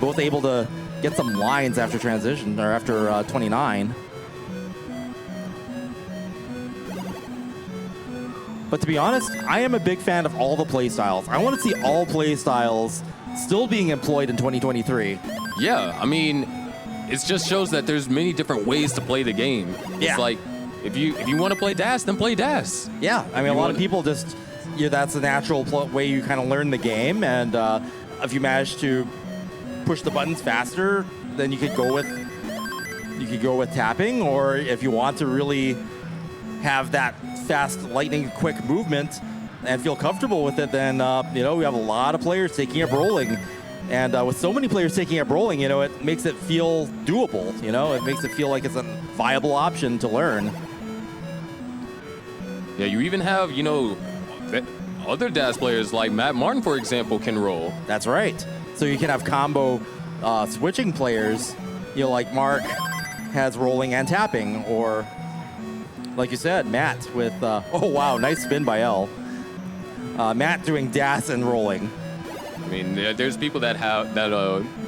Both able to get some lines after transition or after 29. But to be honest, I am a big fan of all the play styles. I want to see all play styles still being employed in 2023. Yeah, I mean, it just shows that there's many different ways to play the game. Yeah. It's like, if you want to play DAS, then play DAS. Yeah, I mean, a lot of people just, that's the natural way you kind of learn the game. And if you manage to push the buttons faster, then you could go with tapping. Or if you want to really have that fast, lightning quick movement and feel comfortable with it, then we have a lot of players taking up rolling. And with so many players taking up rolling, it makes it feel doable. It makes it feel like it's a viable option to learn. Yeah, you even have, other DAS players like Matt Martin, for example, can roll. That's right. So you can have combo switching players, like Mark has rolling and tapping, or like you said, Matt with, oh wow, nice spin by L. Matt doing DAS and rolling. I mean, there's people that have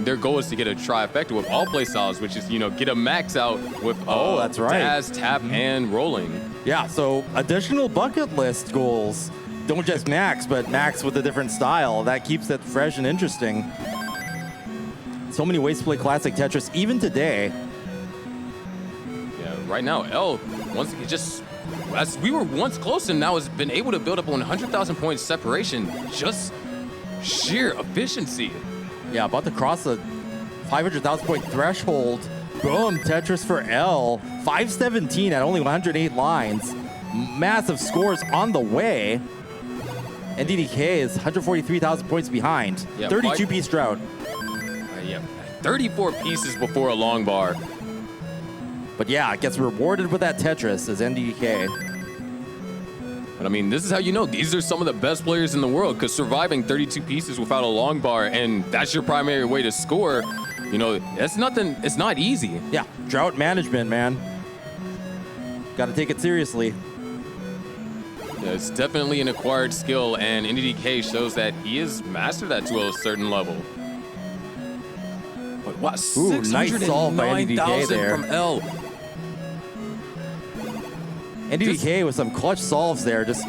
their goal is to get a trifecta with all play styles, which is get a max out with that's right. DAS, tap, and rolling. Yeah, so additional bucket list goals. Don't just max, but max with a different style. That keeps it fresh and interesting. So many ways to play Classic Tetris, even today. Yeah, right now, L, as we were once close and now has been able to build up 100,000 points separation, just sheer efficiency. Yeah, about to cross the 500,000 point threshold. Boom, Tetris for L. 517 at only 108 lines. Massive scores on the way. And DDK is 143,000 points behind. Yeah, 32-piece drought. Yeah, 34 pieces before a long bar. But yeah, it gets rewarded with that Tetris as NDK. But I mean, this is how you know these are some of the best players in the world, because surviving 32 pieces without a long bar, and that's your primary way to score, you know, that's nothing, it's not easy. Yeah, drought management, man. Got to take it seriously. Yeah, it's definitely an acquired skill, and NDK shows that he has mastered that to a certain level. But what, Ooh, nice solve by NDK 609,000 there. from L. NDK with some clutch solves there, just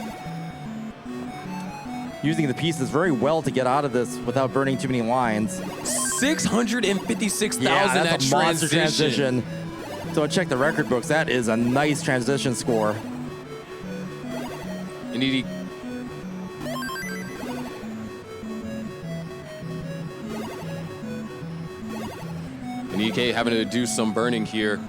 using the pieces very well to get out of this without burning too many lines. 656,000 Yeah, that's at a monster transition. So check the record books. That is a nice transition score. NDK. NDK having to do some burning here.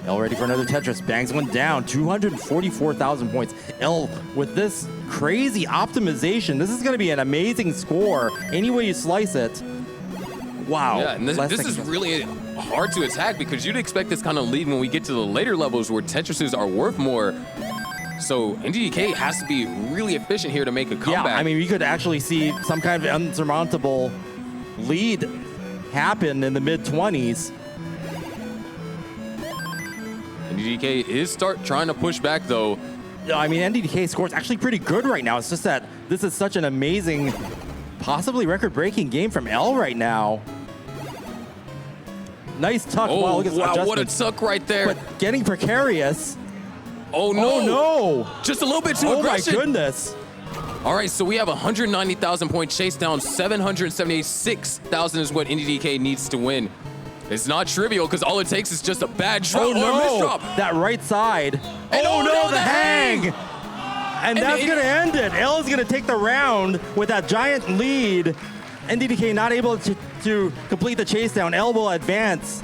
L ready for another Tetris. Bangs one down. 244,000 points. L with this crazy optimization. This is going to be an amazing score any way you slice it. Wow. Yeah, and this is really hard to attack, because you'd expect this kind of lead when we get to the later levels where Tetrises are worth more. So NDK has to be really efficient here to make a comeback. Yeah, I mean, we could actually see some kind of unsurmountable lead happen in the mid-20s. NDK is trying to push back, though. I mean, NDK score is actually pretty good right now. It's just that this is such an amazing, possibly record-breaking game from L right now. Nice tuck. Oh, wow, look at this wow, what a adjustment. tuck right there. But getting precarious. Oh, no. Oh, no. Just a little bit too Oh, my aggressive. goodness. All right, so we have a 190,000 point chase down. 776,000 is what NDK needs to win. It's not trivial, because all it takes is just a bad drop Oh, or a no. misdrop. That right side. And oh, no, the hang. hang. And that's going to end it. L is going to take the round with that giant lead. NDK not able to complete the chase down. L will advance